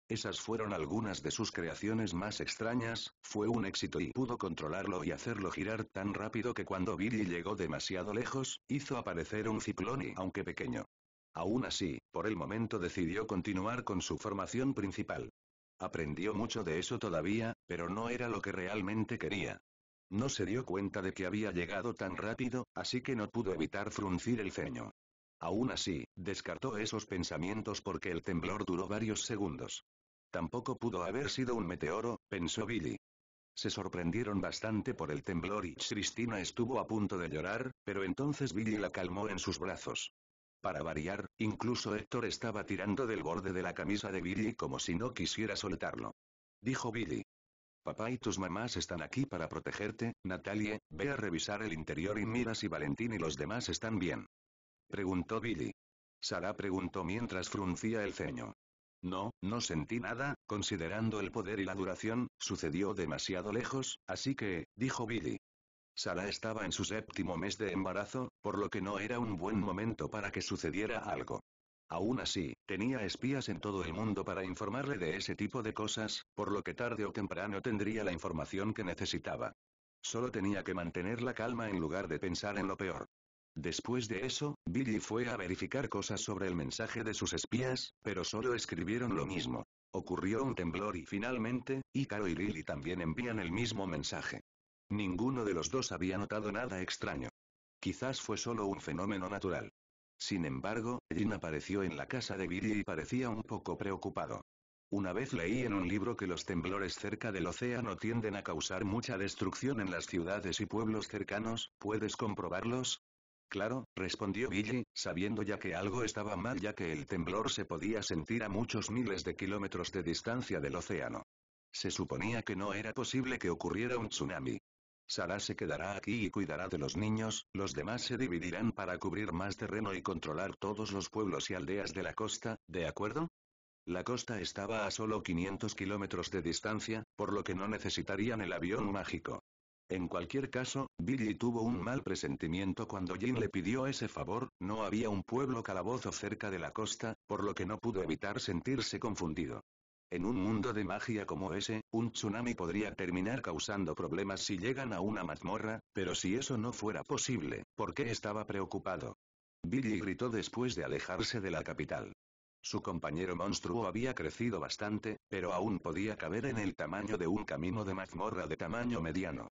Esas fueron algunas de sus creaciones más extrañas, fue un éxito y pudo controlarlo y hacerlo girar tan rápido que cuando Billy llegó demasiado lejos, hizo aparecer un ciclón y aunque pequeño. Aún así, por el momento decidió continuar con su formación principal. Aprendió mucho de eso todavía, pero no era lo que realmente quería. No se dio cuenta de que había llegado tan rápido, así que no pudo evitar fruncir el ceño. Aún así, descartó esos pensamientos porque el temblor duró varios segundos. Tampoco pudo haber sido un meteoro, pensó Billy. Se sorprendieron bastante por el temblor y Cristina estuvo a punto de llorar, pero entonces Billy la calmó en sus brazos. Para variar, incluso Héctor estaba tirando del borde de la camisa de Billy como si no quisiera soltarlo. Dijo Billy. Papá y tus mamás están aquí para protegerte, Natalie, ve a revisar el interior y mira si Valentín y los demás están bien. Preguntó Billy. Sara preguntó mientras fruncía el ceño. No sentí nada, considerando el poder y la duración, sucedió demasiado lejos, así que, dijo Billy. Sarah estaba en su séptimo mes de embarazo, por lo que no era un buen momento para que sucediera algo. Aún así, tenía espías en todo el mundo para informarle de ese tipo de cosas, por lo que tarde o temprano tendría la información que necesitaba. Solo tenía que mantener la calma en lugar de pensar en lo peor. Después de eso, Billy fue a verificar cosas sobre el mensaje de sus espías, pero solo escribieron lo mismo. Ocurrió un temblor y finalmente, Ícaro y Lily también envían el mismo mensaje. Ninguno de los dos había notado nada extraño. Quizás fue solo un fenómeno natural. Sin embargo, Jin apareció en la casa de Billy y parecía un poco preocupado. Una vez leí en un libro que los temblores cerca del océano tienden a causar mucha destrucción en las ciudades y pueblos cercanos, ¿puedes comprobarlos? Claro, respondió Billy, sabiendo ya que algo estaba mal ya que el temblor se podía sentir a muchos miles de kilómetros de distancia del océano. Se suponía que no era posible que ocurriera un tsunami. Sarah se quedará aquí y cuidará de los niños, los demás se dividirán para cubrir más terreno y controlar todos los pueblos y aldeas de la costa, ¿de acuerdo? La costa estaba a solo 500 kilómetros de distancia, por lo que no necesitarían el avión mágico. En cualquier caso, Billy tuvo un mal presentimiento cuando Jin le pidió ese favor, no había un pueblo calabozo cerca de la costa, por lo que no pudo evitar sentirse confundido. En un mundo de magia como ese, un tsunami podría terminar causando problemas si llegan a una mazmorra, pero si eso no fuera posible, ¿por qué estaba preocupado? Billy gritó después de alejarse de la capital. Su compañero monstruo había crecido bastante, pero aún podía caber en el tamaño de un camino de mazmorra de tamaño mediano.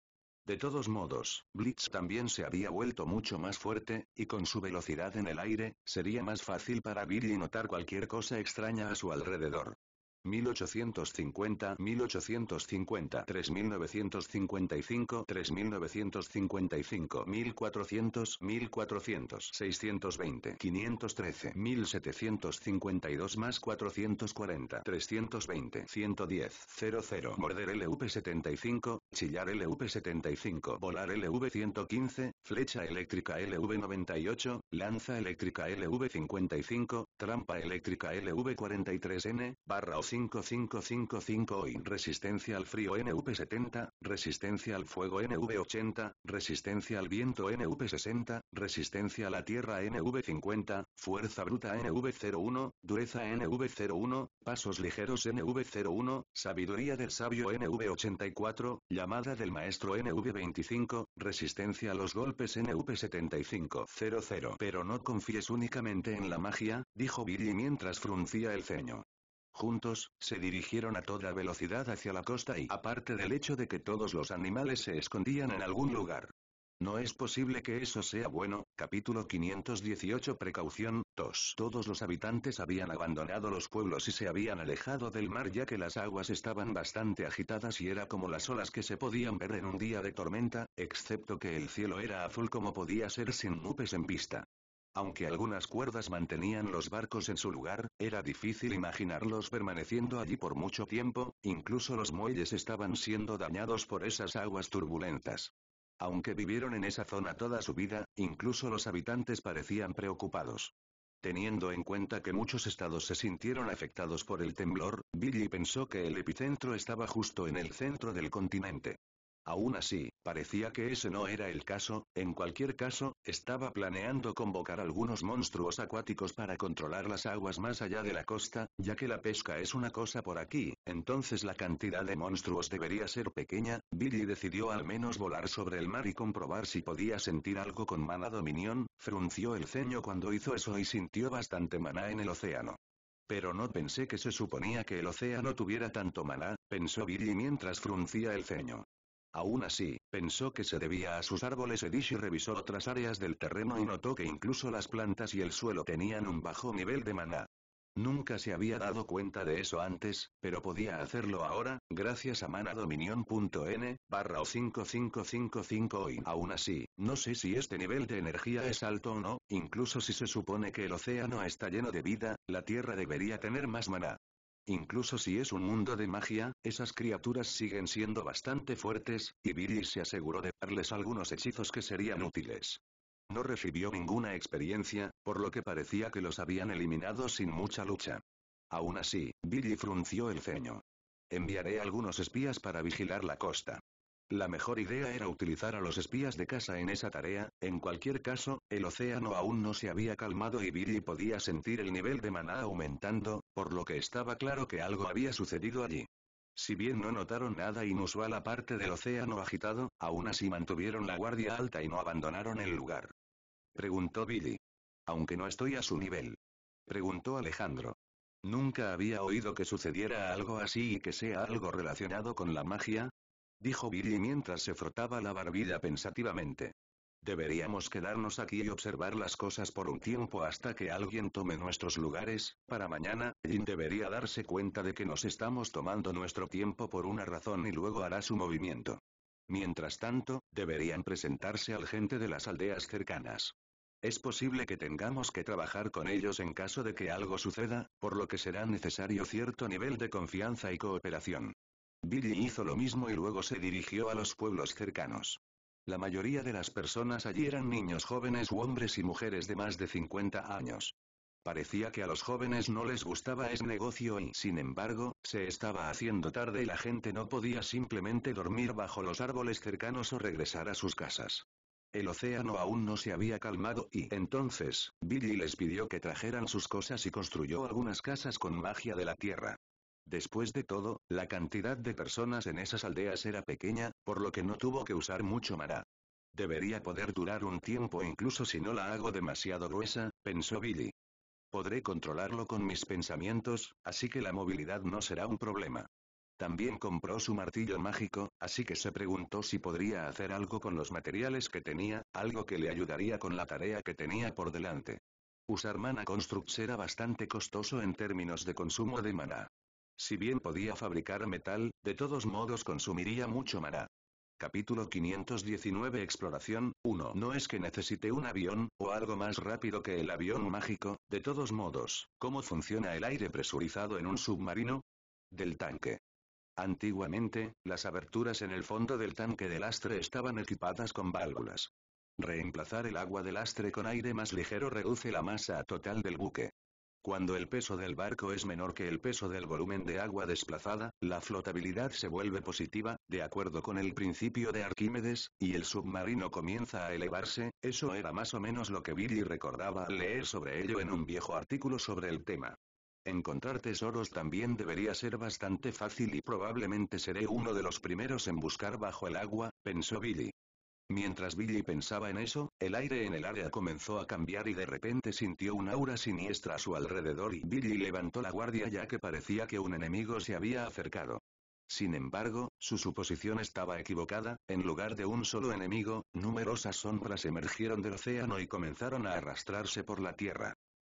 De todos modos, Blitz también se había vuelto mucho más fuerte, y con su velocidad en el aire, sería más fácil para Billy notar cualquier cosa extraña a su alrededor. 1850, 1850, 3955, 3955, 1400, 1400, 620, 513, 1752 más 440, 320, 110, 00, morder LV75, chillar LV75, volar LV115, flecha eléctrica LV98, lanza eléctrica LV55, trampa eléctrica LV43N, barra o 5555 OI, resistencia al frío NV70, resistencia al fuego NV80, resistencia al viento NV60, resistencia a la tierra NV50, fuerza bruta NV01, dureza NV01, pasos ligeros NV01, sabiduría del sabio NV84, llamada del maestro NV25, resistencia a los golpes NV75 00. Pero no confíes únicamente en la magia, dijo Billy mientras fruncía el ceño. Juntos, se dirigieron a toda velocidad hacia la costa y, aparte del hecho de que todos los animales se escondían en algún lugar. No es posible que eso sea bueno. Capítulo 518 Precaución, 2. Todos los habitantes habían abandonado los pueblos y se habían alejado del mar ya que las aguas estaban bastante agitadas y era como las olas que se podían ver en un día de tormenta, excepto que el cielo era azul como podía ser sin nubes en vista. Aunque algunas cuerdas mantenían los barcos en su lugar, era difícil imaginarlos permaneciendo allí por mucho tiempo, incluso los muelles estaban siendo dañados por esas aguas turbulentas. Aunque vivieron en esa zona toda su vida, incluso los habitantes parecían preocupados. Teniendo en cuenta que muchos estados se sintieron afectados por el temblor, Billy pensó que el epicentro estaba justo en el centro del continente. Aún así, parecía que ese no era el caso. En cualquier caso, estaba planeando convocar algunos monstruos acuáticos para controlar las aguas más allá de la costa, ya que la pesca es una cosa por aquí, entonces la cantidad de monstruos debería ser pequeña. Billy decidió al menos volar sobre el mar y comprobar si podía sentir algo con Mana Dominion, frunció el ceño cuando hizo eso y sintió bastante maná en el océano. Pero no pensé que se suponía que el océano tuviera tanto maná, pensó Billy mientras fruncía el ceño. Aún así, pensó que se debía a sus árboles. Edishi revisó otras áreas del terreno y notó que incluso las plantas y el suelo tenían un bajo nivel de maná. Nunca se había dado cuenta de eso antes, pero podía hacerlo ahora, gracias a manadominion.n, barra o 5555 OI. Aún así, no sé si este nivel de energía es alto o no, incluso si se supone que el océano está lleno de vida, la Tierra debería tener más maná. Incluso si es un mundo de magia, esas criaturas siguen siendo bastante fuertes, y Billy se aseguró de darles algunos hechizos que serían útiles. No recibió ninguna experiencia, por lo que parecía que los habían eliminado sin mucha lucha. Aún así, Billy frunció el ceño. Enviaré algunos espías para vigilar la costa. La mejor idea era utilizar a los espías de casa en esa tarea. En cualquier caso, el océano aún no se había calmado y Billy podía sentir el nivel de maná aumentando, por lo que estaba claro que algo había sucedido allí. Si bien no notaron nada inusual aparte del océano agitado, aún así mantuvieron la guardia alta y no abandonaron el lugar. Preguntó Billy. Aunque no estoy a su nivel. Preguntó Alejandro. Nunca había oído que sucediera algo así y que sea algo relacionado con la magia, dijo Billy mientras se frotaba la barbilla pensativamente. Deberíamos quedarnos aquí y observar las cosas por un tiempo hasta que alguien tome nuestros lugares. Para mañana, Jin debería darse cuenta de que nos estamos tomando nuestro tiempo por una razón y luego hará su movimiento. Mientras tanto, deberían presentarse al gente de las aldeas cercanas. Es posible que tengamos que trabajar con ellos en caso de que algo suceda, por lo que será necesario cierto nivel de confianza y cooperación. Billy hizo lo mismo y luego se dirigió a los pueblos cercanos. La mayoría de las personas allí eran niños jóvenes u hombres y mujeres de más de 50 años. Parecía que a los jóvenes no les gustaba ese negocio y, sin embargo, se estaba haciendo tarde y la gente no podía simplemente dormir bajo los árboles cercanos o regresar a sus casas. El océano aún no se había calmado y entonces, Billy les pidió que trajeran sus cosas y construyó algunas casas con magia de la tierra. Después de todo, la cantidad de personas en esas aldeas era pequeña, por lo que no tuvo que usar mucho maná. Debería poder durar un tiempo incluso si no la hago demasiado gruesa, pensó Billy. Podré controlarlo con mis pensamientos, así que la movilidad no será un problema. También compró su martillo mágico, así que se preguntó si podría hacer algo con los materiales que tenía, algo que le ayudaría con la tarea que tenía por delante. Usar Mana Constructs era bastante costoso en términos de consumo de maná. Si bien podía fabricar metal, de todos modos consumiría mucho maná. Capítulo 519 Exploración 1. No es que necesite un avión, o algo más rápido que el avión mágico, de todos modos, ¿cómo funciona el aire presurizado en un submarino? Del tanque. Antiguamente, las aberturas en el fondo del tanque de lastre estaban equipadas con válvulas. Reemplazar el agua de lastre con aire más ligero reduce la masa total del buque. Cuando el peso del barco es menor que el peso del volumen de agua desplazada, la flotabilidad se vuelve positiva, de acuerdo con el principio de Arquímedes, y el submarino comienza a elevarse. Eso era más o menos lo que Billy recordaba al leer sobre ello en un viejo artículo sobre el tema. Encontrar tesoros también debería ser bastante fácil y probablemente seré uno de los primeros en buscar bajo el agua, pensó Billy. Mientras Billy pensaba en eso, el aire en el área comenzó a cambiar y de repente sintió un aura siniestra a su alrededor y Billy levantó la guardia ya que parecía que un enemigo se había acercado. Sin embargo, su suposición estaba equivocada. En lugar de un solo enemigo, numerosas sombras emergieron del océano y comenzaron a arrastrarse por la tierra.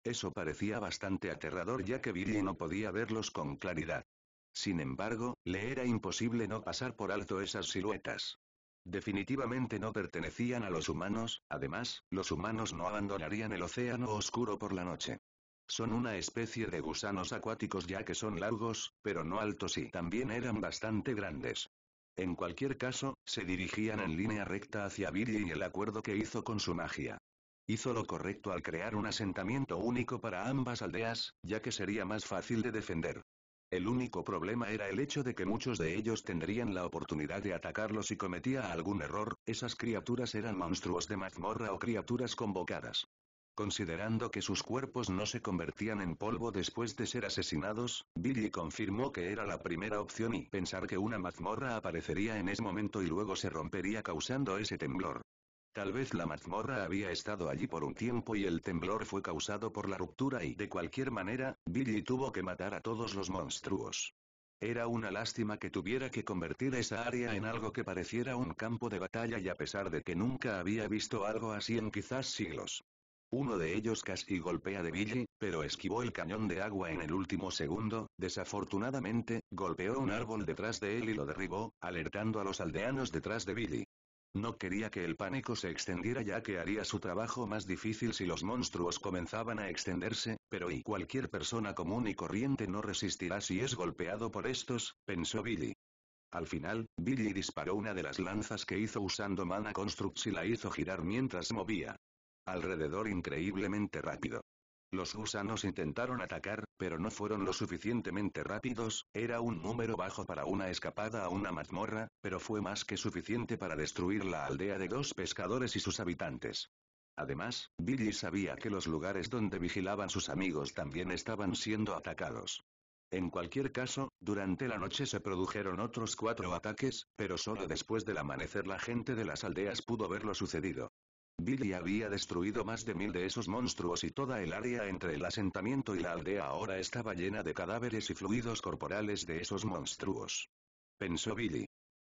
Eso parecía bastante aterrador ya que Billy no podía verlos con claridad. Sin embargo, le era imposible no pasar por alto esas siluetas. Definitivamente no pertenecían a los humanos. Además, los humanos no abandonarían el océano oscuro por la noche. Son una especie de gusanos acuáticos ya que son largos, pero no altos y también eran bastante grandes. En cualquier caso, se dirigían en línea recta hacia Billy y el acuerdo que hizo con su magia. Hizo lo correcto al crear un asentamiento único para ambas aldeas, ya que sería más fácil de defender. El único problema era el hecho de que muchos de ellos tendrían la oportunidad de atacarlos si cometía algún error. Esas criaturas eran monstruos de mazmorra o criaturas convocadas. Considerando que sus cuerpos no se convertían en polvo después de ser asesinados, Billy confirmó que era la primera opción y pensar que una mazmorra aparecería en ese momento y luego se rompería causando ese temblor. Tal vez la mazmorra había estado allí por un tiempo y el temblor fue causado por la ruptura y de cualquier manera, Billy tuvo que matar a todos los monstruos. Era una lástima que tuviera que convertir esa área en algo que pareciera un campo de batalla y a pesar de que nunca había visto algo así en quizás siglos. Uno de ellos casi golpea de Billy, pero esquivó el cañón de agua en el último segundo. Desafortunadamente, golpeó un árbol detrás de él y lo derribó, alertando a los aldeanos detrás de Billy. No quería que el pánico se extendiera ya que haría su trabajo más difícil si los monstruos comenzaban a extenderse, pero y cualquier persona común y corriente no resistirá si es golpeado por estos, pensó Billy. Al final, Billy disparó una de las lanzas que hizo usando Mana Constructs y la hizo girar mientras movía alrededor increíblemente rápido. Los gusanos intentaron atacar, pero no fueron lo suficientemente rápidos, era un número bajo para una escapada a una mazmorra, pero fue más que suficiente para destruir la aldea de 2 pescadores y sus habitantes. Además, Billy sabía que los lugares donde vigilaban sus amigos también estaban siendo atacados. En cualquier caso, durante la noche se produjeron otros 4 ataques, pero solo después del amanecer la gente de las aldeas pudo ver lo sucedido. Billy había destruido más de 1000 de esos monstruos y toda el área entre el asentamiento y la aldea ahora estaba llena de cadáveres y fluidos corporales de esos monstruos. Pensó Billy.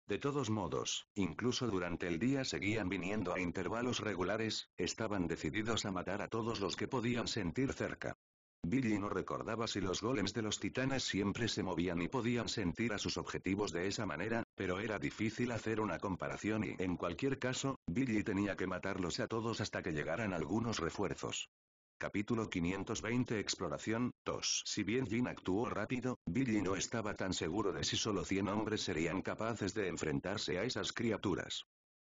De todos modos, incluso durante el día seguían viniendo a intervalos regulares, estaban decididos a matar a todos los que podían sentir cerca. Billy no recordaba si los golems de los titanes siempre se movían y podían sentir a sus objetivos de esa manera, pero era difícil hacer una comparación y, en cualquier caso, Billy tenía que matarlos a todos hasta que llegaran algunos refuerzos. Capítulo 520 Exploración 2. Si bien Jin actuó rápido, Billy no estaba tan seguro de si solo 100 hombres serían capaces de enfrentarse a esas criaturas.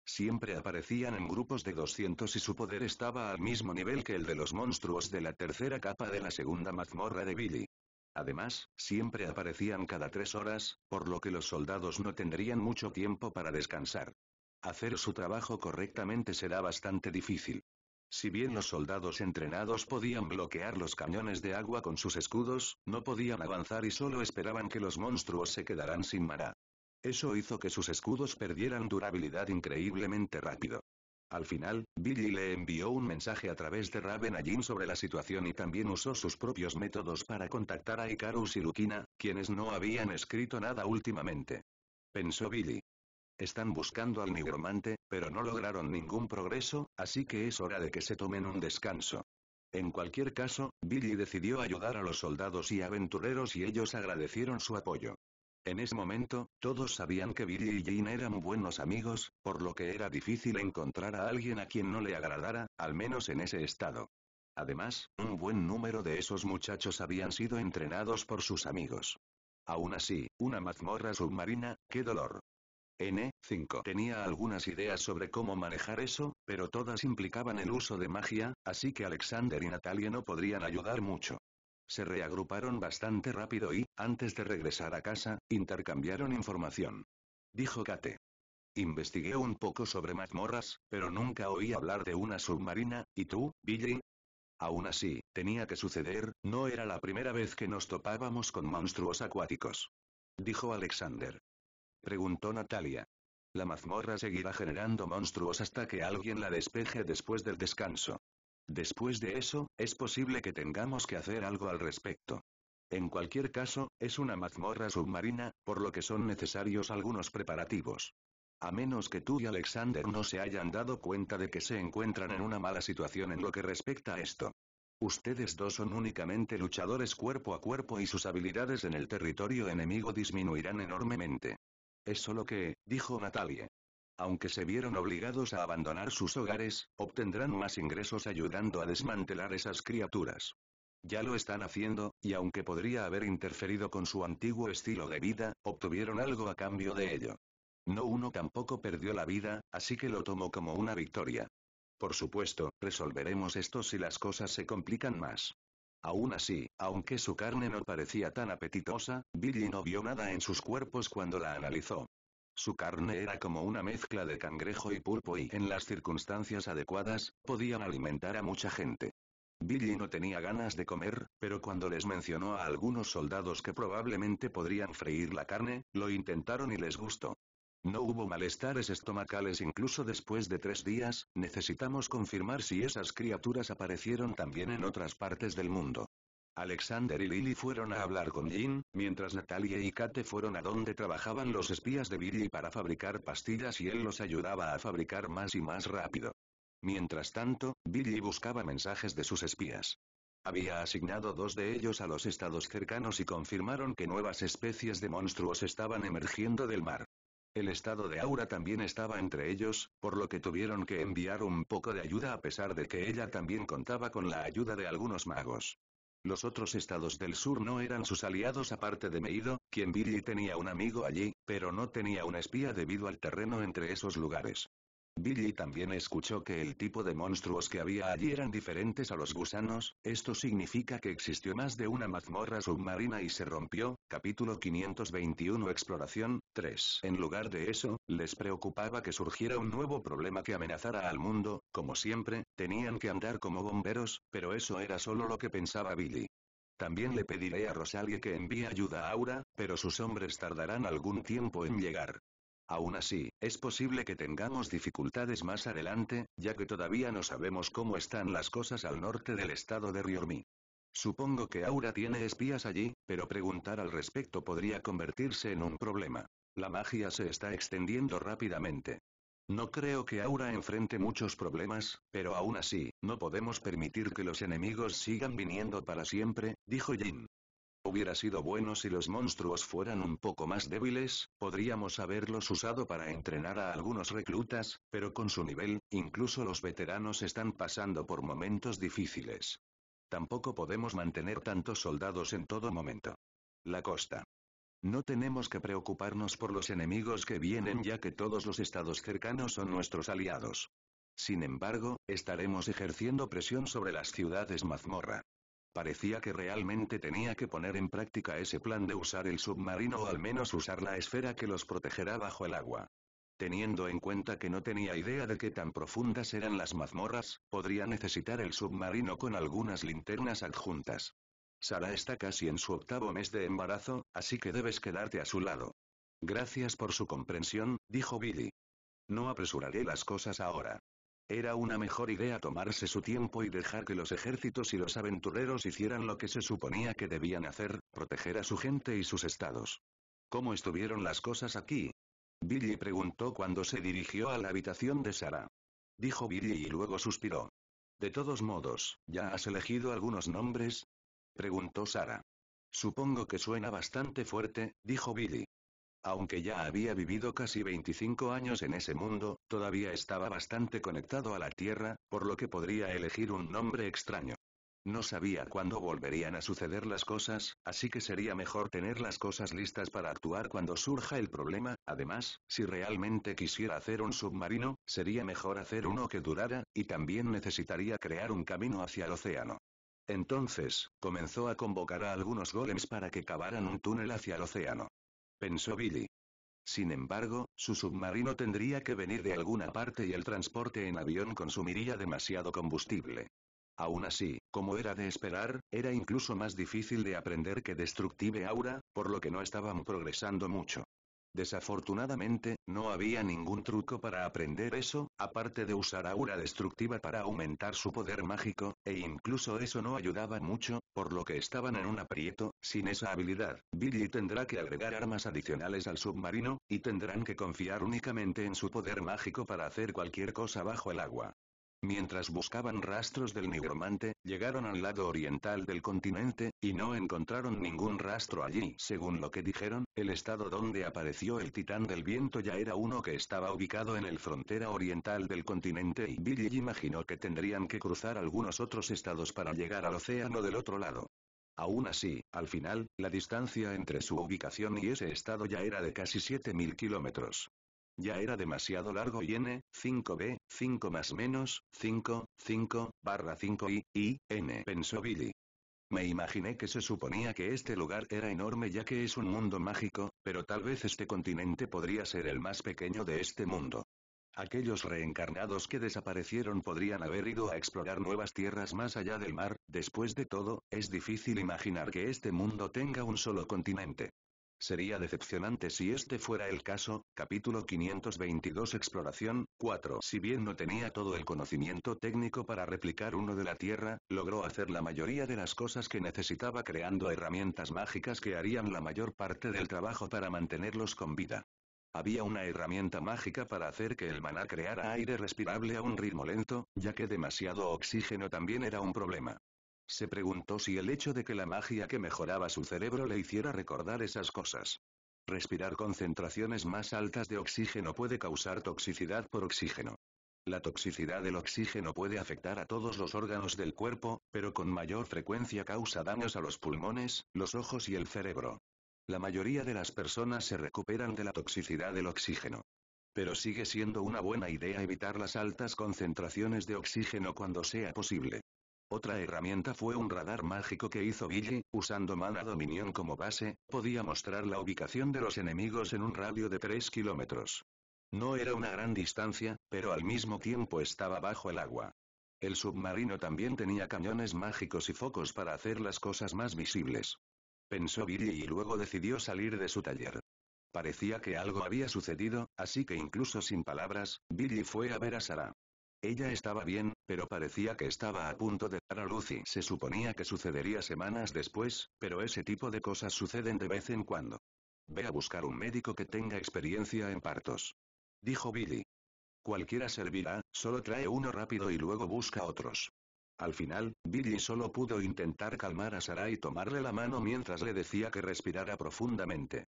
Siempre aparecían en grupos de 200 y su poder estaba al mismo nivel que el de los monstruos de la tercera capa de la segunda mazmorra de Billy. Además, siempre aparecían cada 3 horas, por lo que los soldados no tendrían mucho tiempo para descansar. Hacer su trabajo correctamente será bastante difícil. Si bien los soldados entrenados podían bloquear los cañones de agua con sus escudos, no podían avanzar y solo esperaban que los monstruos se quedaran sin maná. Eso hizo que sus escudos perdieran durabilidad increíblemente rápido. Al final, Billy le envió un mensaje a través de Raven a Jin sobre la situación y también usó sus propios métodos para contactar a Icarus y Lucina, quienes no habían escrito nada últimamente. Pensó Billy. Están buscando al nigromante, pero no lograron ningún progreso, así que es hora de que se tomen un descanso. En cualquier caso, Billy decidió ayudar a los soldados y aventureros y ellos agradecieron su apoyo. En ese momento, todos sabían que Billy y Jin eran buenos amigos, por lo que era difícil encontrar a alguien a quien no le agradara, al menos en ese estado. Además, un buen número de esos muchachos habían sido entrenados por sus amigos. Aún así, una mazmorra submarina, ¡qué dolor! N5 tenía algunas ideas sobre cómo manejar eso, pero todas implicaban el uso de magia, así que Alexander y Natalia no podrían ayudar mucho. Se reagruparon bastante rápido y, antes de regresar a casa, intercambiaron información. Dijo Kate. Investigué un poco sobre mazmorras, pero nunca oí hablar de una submarina, ¿y tú, Billy? Aún así, tenía que suceder, no era la primera vez que nos topábamos con monstruos acuáticos. Dijo Alexander. Preguntó Natalia. La mazmorra seguirá generando monstruos hasta que alguien la despeje después del descanso. Después de eso, es posible que tengamos que hacer algo al respecto. En cualquier caso, es una mazmorra submarina, por lo que son necesarios algunos preparativos. A menos que tú y Alexander no se hayan dado cuenta de que se encuentran en una mala situación en lo que respecta a esto. Ustedes dos son únicamente luchadores cuerpo a cuerpo y sus habilidades en el territorio enemigo disminuirán enormemente. Es solo que, dijo Natalie. Aunque se vieron obligados a abandonar sus hogares, obtendrán más ingresos ayudando a desmantelar esas criaturas. Ya lo están haciendo, y aunque podría haber interferido con su antiguo estilo de vida, obtuvieron algo a cambio de ello. No uno tampoco perdió la vida, así que lo tomo como una victoria. Por supuesto, resolveremos esto si las cosas se complican más. Aún así, aunque su carne no parecía tan apetitosa, Billy no vio nada en sus cuerpos cuando la analizó. Su carne era como una mezcla de cangrejo y pulpo y, en las circunstancias adecuadas, podían alimentar a mucha gente. Billy no tenía ganas de comer, pero cuando les mencionó a algunos soldados que probablemente podrían freír la carne, lo intentaron y les gustó. No hubo malestares estomacales incluso después de 3 días, necesitamos confirmar si esas criaturas aparecieron también en otras partes del mundo. Alexander y Lily fueron a hablar con Jin, mientras Natalia y Kate fueron a donde trabajaban los espías de Billy para fabricar pastillas y él los ayudaba a fabricar más y más rápido. Mientras tanto, Billy buscaba mensajes de sus espías. Había asignado 2 de ellos a los estados cercanos y confirmaron que nuevas especies de monstruos estaban emergiendo del mar. El estado de Aura también estaba entre ellos, por lo que tuvieron que enviar un poco de ayuda a pesar de que ella también contaba con la ayuda de algunos magos. Los otros estados del sur no eran sus aliados aparte de Meido, quien Billy tenía un amigo allí, pero no tenía un espía debido al terreno entre esos lugares. Billy también escuchó que el tipo de monstruos que había allí eran diferentes a los gusanos, esto significa que existió más de una mazmorra submarina y se rompió. Capítulo 521 Exploración 3. En lugar de eso, les preocupaba que surgiera un nuevo problema que amenazara al mundo, como siempre, tenían que andar como bomberos, pero eso era solo lo que pensaba Billy. También le pediré a Rosalie que envíe ayuda a Aura, pero sus hombres tardarán algún tiempo en llegar. Aún así, es posible que tengamos dificultades más adelante, ya que todavía no sabemos cómo están las cosas al norte del estado de Riormi. Supongo que Aura tiene espías allí, pero preguntar al respecto podría convertirse en un problema. La magia se está extendiendo rápidamente. No creo que Aura enfrente muchos problemas, pero aún así, no podemos permitir que los enemigos sigan viniendo para siempre, dijo Jin. Hubiera sido bueno si los monstruos fueran un poco más débiles, podríamos haberlos usado para entrenar a algunos reclutas, pero con su nivel, incluso los veteranos están pasando por momentos difíciles. Tampoco podemos mantener tantos soldados en todo momento. La costa. No tenemos que preocuparnos por los enemigos que vienen ya que todos los estados cercanos son nuestros aliados. Sin embargo, estaremos ejerciendo presión sobre las ciudades mazmorra. Parecía que realmente tenía que poner en práctica ese plan de usar el submarino o al menos usar la esfera que los protegerá bajo el agua. Teniendo en cuenta que no tenía idea de qué tan profundas eran las mazmorras, podría necesitar el submarino con algunas linternas adjuntas. Sara está casi en su 8º mes de embarazo, así que debes quedarte a su lado. Gracias por su comprensión, dijo Billy. No apresuraré las cosas ahora. Era una mejor idea tomarse su tiempo y dejar que los ejércitos y los aventureros hicieran lo que se suponía que debían hacer, proteger a su gente y sus estados. ¿Cómo estuvieron las cosas aquí? Billy preguntó cuando se dirigió a la habitación de Sara. Dijo Billy y luego suspiró. De todos modos, ¿ya has elegido algunos nombres? Preguntó Sara. Supongo que suena bastante fuerte, dijo Billy. Aunque ya había vivido casi 25 años en ese mundo, todavía estaba bastante conectado a la Tierra, por lo que podría elegir un nombre extraño. No sabía cuándo volverían a suceder las cosas, así que sería mejor tener las cosas listas para actuar cuando surja el problema. Además, si realmente quisiera hacer un submarino, sería mejor hacer uno que durara, y también necesitaría crear un camino hacia el océano. Entonces, comenzó a convocar a algunos golems para que cavaran un túnel hacia el océano. Pensó Billy. Sin embargo, su submarino tendría que venir de alguna parte y el transporte en avión consumiría demasiado combustible. Aún así, como era de esperar, era incluso más difícil de aprender que Destructive Aura, por lo que no estaban progresando mucho. Desafortunadamente, no había ningún truco para aprender eso, aparte de usar aura destructiva para aumentar su poder mágico, e incluso eso no ayudaba mucho, por lo que estaban en un aprieto. Sin esa habilidad, Billy tendrá que agregar armas adicionales al submarino, y tendrán que confiar únicamente en su poder mágico para hacer cualquier cosa bajo el agua. Mientras buscaban rastros del nigromante, llegaron al lado oriental del continente, y no encontraron ningún rastro allí. Según lo que dijeron, el estado donde apareció el titán del viento ya era uno que estaba ubicado en el frontera oriental del continente y Billy imaginó que tendrían que cruzar algunos otros estados para llegar al océano del otro lado. Aún así, al final, la distancia entre su ubicación y ese estado ya era de casi 7.000 kilómetros. Ya era demasiado largo y N5B, 5 más menos, 5, 5, barra 5 N, pensó Billy. Me imaginé que se suponía que este lugar era enorme ya que es un mundo mágico, pero tal vez este continente podría ser el más pequeño de este mundo. Aquellos reencarnados que desaparecieron podrían haber ido a explorar nuevas tierras más allá del mar. Después de todo, es difícil imaginar que este mundo tenga un solo continente. Sería decepcionante si este fuera el caso. Capítulo 522 Exploración 4. Si bien no tenía todo el conocimiento técnico para replicar uno de la Tierra, logró hacer la mayoría de las cosas que necesitaba creando herramientas mágicas que harían la mayor parte del trabajo para mantenerlos con vida. Había una herramienta mágica para hacer que el maná creara aire respirable a un ritmo lento, ya que demasiado oxígeno también era un problema. Se preguntó si el hecho de que la magia que mejoraba su cerebro le hiciera recordar esas cosas. Respirar concentraciones más altas de oxígeno puede causar toxicidad por oxígeno. La toxicidad del oxígeno puede afectar a todos los órganos del cuerpo, pero con mayor frecuencia causa daños a los pulmones, los ojos y el cerebro. La mayoría de las personas se recuperan de la toxicidad del oxígeno. Pero sigue siendo una buena idea evitar las altas concentraciones de oxígeno cuando sea posible. Otra herramienta fue un radar mágico que hizo Billy, usando Mana Dominion como base, podía mostrar la ubicación de los enemigos en un radio de 3 kilómetros. No era una gran distancia, pero al mismo tiempo estaba bajo el agua. El submarino también tenía cañones mágicos y focos para hacer las cosas más visibles. Pensó Billy y luego decidió salir de su taller. Parecía que algo había sucedido, así que incluso sin palabras, Billy fue a ver a Sarah. Ella estaba bien, pero parecía que estaba a punto de dar a luz y se suponía que sucedería semanas después, pero ese tipo de cosas suceden de vez en cuando. Ve a buscar un médico que tenga experiencia en partos. Dijo Billy. Cualquiera servirá, solo trae uno rápido y luego busca otros. Al final, Billy solo pudo intentar calmar a Sarah y tomarle la mano mientras le decía que respirara profundamente.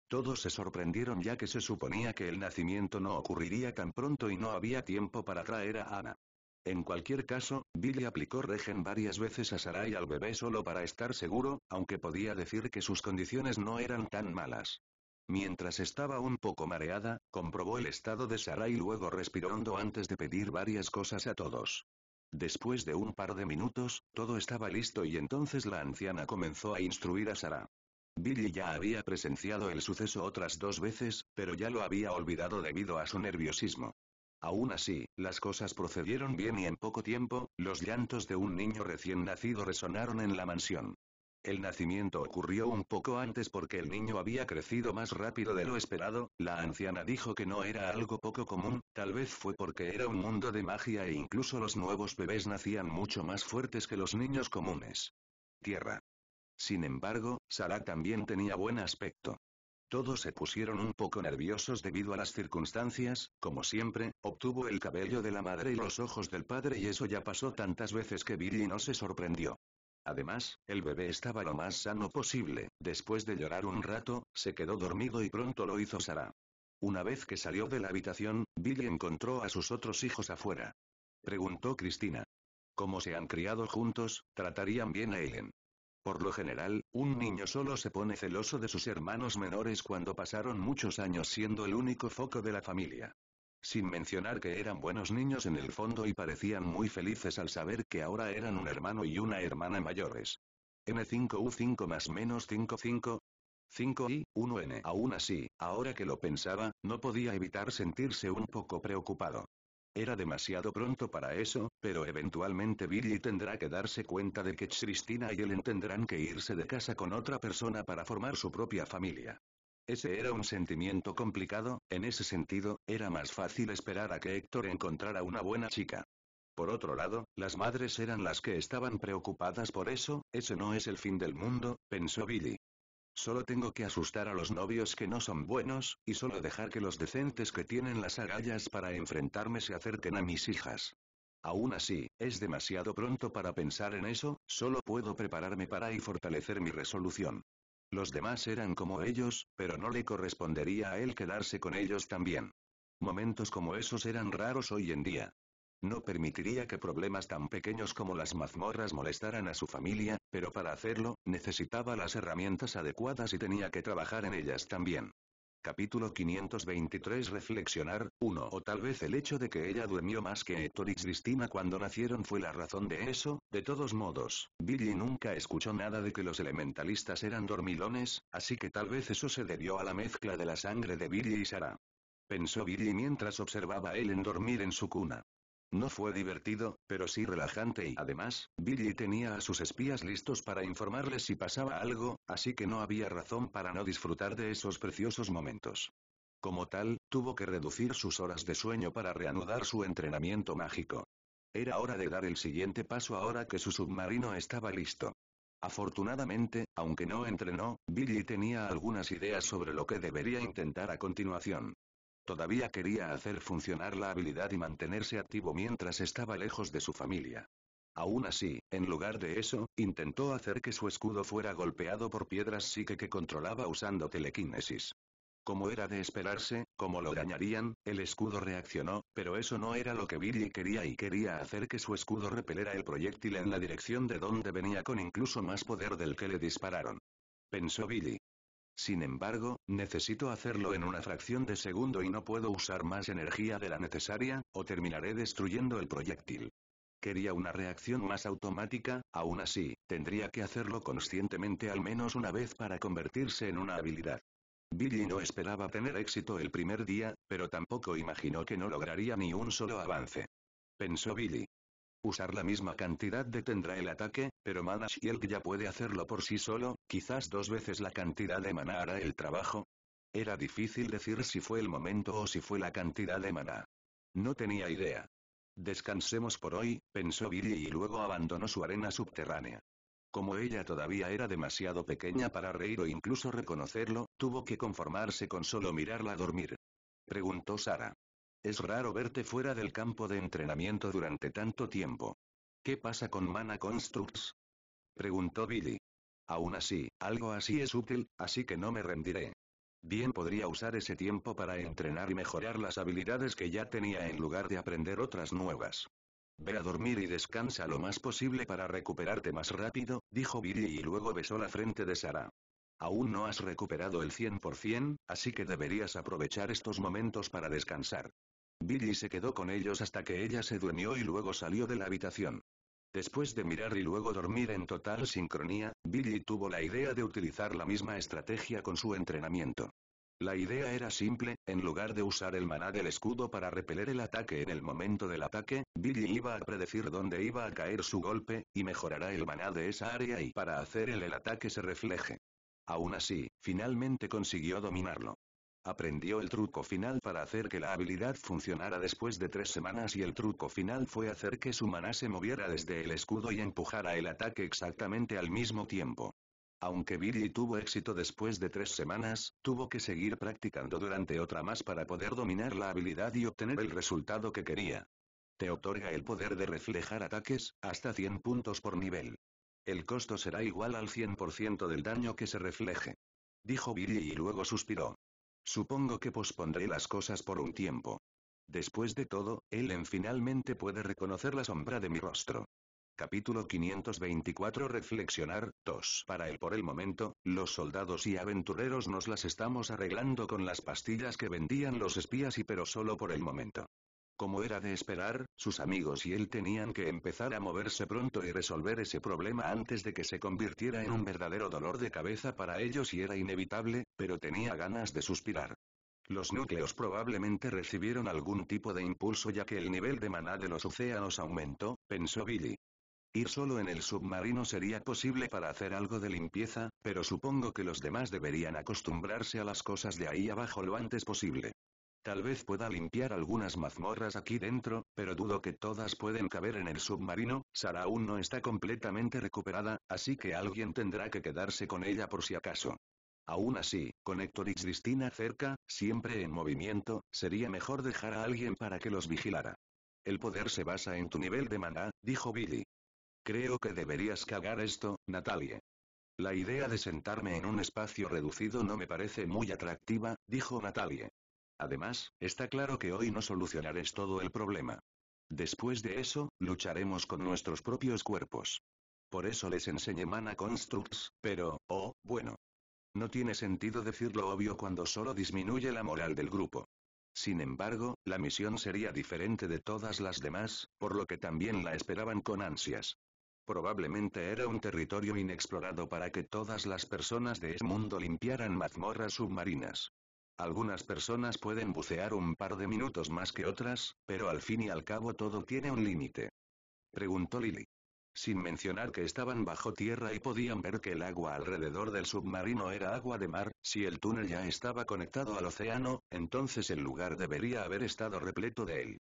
Todos se sorprendieron ya que se suponía que el nacimiento no ocurriría tan pronto y no había tiempo para traer a Anna. En cualquier caso, Billy aplicó Regen varias veces a Sarah y al bebé solo para estar seguro, aunque podía decir que sus condiciones no eran tan malas. Mientras estaba un poco mareada, comprobó el estado de Sarah y luego respiró hondo antes de pedir varias cosas a todos. Después de un par de minutos, todo estaba listo y entonces la anciana comenzó a instruir a Sarah. Billy ya había presenciado el suceso otras 2 veces, pero ya lo había olvidado debido a su nerviosismo. Aún así, las cosas procedieron bien y en poco tiempo, los llantos de un niño recién nacido resonaron en la mansión. El nacimiento ocurrió un poco antes porque el niño había crecido más rápido de lo esperado, la anciana dijo que no era algo poco común, tal vez fue porque era un mundo de magia e incluso los nuevos bebés nacían mucho más fuertes que los niños comunes. Tierra. Sin embargo, Sarah también tenía buen aspecto. Todos se pusieron un poco nerviosos debido a las circunstancias, como siempre, obtuvo el cabello de la madre y los ojos del padre y eso ya pasó tantas veces que Billy no se sorprendió. Además, el bebé estaba lo más sano posible, después de llorar un rato, se quedó dormido y pronto lo hizo Sarah. Una vez que salió de la habitación, Billy encontró a sus otros hijos afuera. Preguntó Cristina. Como se han criado juntos, tratarían bien a Ellen. Por lo general, un niño solo se pone celoso de sus hermanos menores cuando pasaron muchos años siendo el único foco de la familia. Sin mencionar que eran buenos niños en el fondo y parecían muy felices al saber que ahora eran un hermano y una hermana mayores. N5U5 más menos 55. 5 y 1N. Aún así, ahora que lo pensaba, no podía evitar sentirse un poco preocupado. Era demasiado pronto para eso, pero eventualmente Billy tendrá que darse cuenta de que Cristina y Ellen tendrán que irse de casa con otra persona para formar su propia familia. Ese era un sentimiento complicado, en ese sentido, era más fácil esperar a que Héctor encontrara una buena chica. Por otro lado, las madres eran las que estaban preocupadas por eso, ese no es el fin del mundo, pensó Billy. Solo tengo que asustar a los novios que no son buenos, y solo dejar que los decentes que tienen las agallas para enfrentarme se acerquen a mis hijas. Aún así, es demasiado pronto para pensar en eso, solo puedo prepararme para y fortalecer mi resolución. Los demás eran como ellos, pero no le correspondería a él quedarse con ellos también. Momentos como esos eran raros hoy en día. No permitiría que problemas tan pequeños como las mazmorras molestaran a su familia, pero para hacerlo, necesitaba las herramientas adecuadas y tenía que trabajar en ellas también. Capítulo 523 Reflexionar, 1 o tal vez el hecho de que ella durmió más que Héctor y Cristina cuando nacieron fue la razón de eso, de todos modos, Billy nunca escuchó nada de que los elementalistas eran dormilones, así que tal vez eso se debió a la mezcla de la sangre de Billy y Sarah. Pensó Billy mientras observaba a Ellen dormir en su cuna. No fue divertido, pero sí relajante y además, Billy tenía a sus espías listos para informarles si pasaba algo, así que no había razón para no disfrutar de esos preciosos momentos. Como tal, tuvo que reducir sus horas de sueño para reanudar su entrenamiento mágico. Era hora de dar el siguiente paso ahora que su submarino estaba listo. Afortunadamente, aunque no entrenó, Billy tenía algunas ideas sobre lo que debería intentar a continuación. Todavía quería hacer funcionar la habilidad y mantenerse activo mientras estaba lejos de su familia. Aún así, en lugar de eso, intentó hacer que su escudo fuera golpeado por piedras psique que controlaba usando telequinesis. Como era de esperarse, como lo dañarían, el escudo reaccionó, pero eso no era lo que Billy quería y quería hacer que su escudo repeliera el proyectil en la dirección de donde venía con incluso más poder del que le dispararon. Pensó Billy. Sin embargo, necesito hacerlo en una fracción de segundo y no puedo usar más energía de la necesaria, o terminaré destruyendo el proyectil. Quería una reacción más automática, aún así, tendría que hacerlo conscientemente al menos una vez para convertirse en una habilidad. Billy no esperaba tener éxito el primer día, pero tampoco imaginó que no lograría ni un solo avance. Pensó Billy. Usar la misma cantidad detendrá el ataque, pero Mana Shield ya puede hacerlo por sí solo, quizás 2 veces la cantidad de maná hará el trabajo. Era difícil decir si fue el momento o si fue la cantidad de maná. No tenía idea. Descansemos por hoy, pensó Billy y luego abandonó su arena subterránea. Como ella todavía era demasiado pequeña para reír o incluso reconocerlo, tuvo que conformarse con solo mirarla dormir. Preguntó Sara. Es raro verte fuera del campo de entrenamiento durante tanto tiempo. ¿Qué pasa con Mana Constructs? Preguntó Billy. Aún así, algo así es útil, así que no me rendiré. Bien podría usar ese tiempo para entrenar y mejorar las habilidades que ya tenía en lugar de aprender otras nuevas. Ve a dormir y descansa lo más posible para recuperarte más rápido, dijo Billy y luego besó la frente de Sara. Aún no has recuperado el 100%, así que deberías aprovechar estos momentos para descansar. Billy se quedó con ellos hasta que ella se durmió y luego salió de la habitación. Después de mirar y luego dormir en total sincronía, Billy tuvo la idea de utilizar la misma estrategia con su entrenamiento. La idea era simple, en lugar de usar el maná del escudo para repeler el ataque en el momento del ataque, Billy iba a predecir dónde iba a caer su golpe, y mejorará el maná de esa área y para hacer el ataque se refleje. Aún así, finalmente consiguió dominarlo. Aprendió el truco final para hacer que la habilidad funcionara después de 3 semanas y el truco final fue hacer que su maná se moviera desde el escudo y empujara el ataque exactamente al mismo tiempo. Aunque Billy tuvo éxito después de 3 semanas, tuvo que seguir practicando durante otra más para poder dominar la habilidad y obtener el resultado que quería. Te otorga el poder de reflejar ataques, hasta 100 puntos por nivel. El costo será igual al 100% del daño que se refleje. Dijo Billy y luego suspiró. Supongo que pospondré las cosas por un tiempo. Después de todo, Ellen finalmente puede reconocer la sombra de mi rostro. Capítulo 524 Reflexionar, 2. Para él por el momento, los soldados y aventureros nos las estamos arreglando con las pastillas que vendían los espías pero solo por el momento. Como era de esperar, sus amigos y él tenían que empezar a moverse pronto y resolver ese problema antes de que se convirtiera en un verdadero dolor de cabeza para ellos y era inevitable, pero tenía ganas de suspirar. Los núcleos probablemente recibieron algún tipo de impulso ya que el nivel de maná de los océanos aumentó, pensó Billy. Ir solo en el submarino sería posible para hacer algo de limpieza, pero supongo que los demás deberían acostumbrarse a las cosas de ahí abajo lo antes posible. Tal vez pueda limpiar algunas mazmorras aquí dentro, pero dudo que todas pueden caber en el submarino. Sara aún no está completamente recuperada, así que alguien tendrá que quedarse con ella por si acaso. Aún así, con Héctor y Cristina cerca, siempre en movimiento, sería mejor dejar a alguien para que los vigilara. El poder se basa en tu nivel de maná, dijo Billy. Creo que deberías cagar esto, Natalie. La idea de sentarme en un espacio reducido no me parece muy atractiva, dijo Natalie. Además, está claro que hoy no solucionarás todo el problema. Después de eso, lucharemos con nuestros propios cuerpos. Por eso les enseñé Mana Constructs, pero, oh, bueno. No tiene sentido decir lo obvio cuando solo disminuye la moral del grupo. Sin embargo, la misión sería diferente de todas las demás, por lo que también la esperaban con ansias. Probablemente era un territorio inexplorado para que todas las personas de ese mundo limpiaran mazmorras submarinas. Algunas personas pueden bucear un par de minutos más que otras, pero al fin y al cabo todo tiene un límite. Preguntó Lily. Sin mencionar que estaban bajo tierra y podían ver que el agua alrededor del submarino era agua de mar, si el túnel ya estaba conectado al océano, entonces el lugar debería haber estado repleto de él.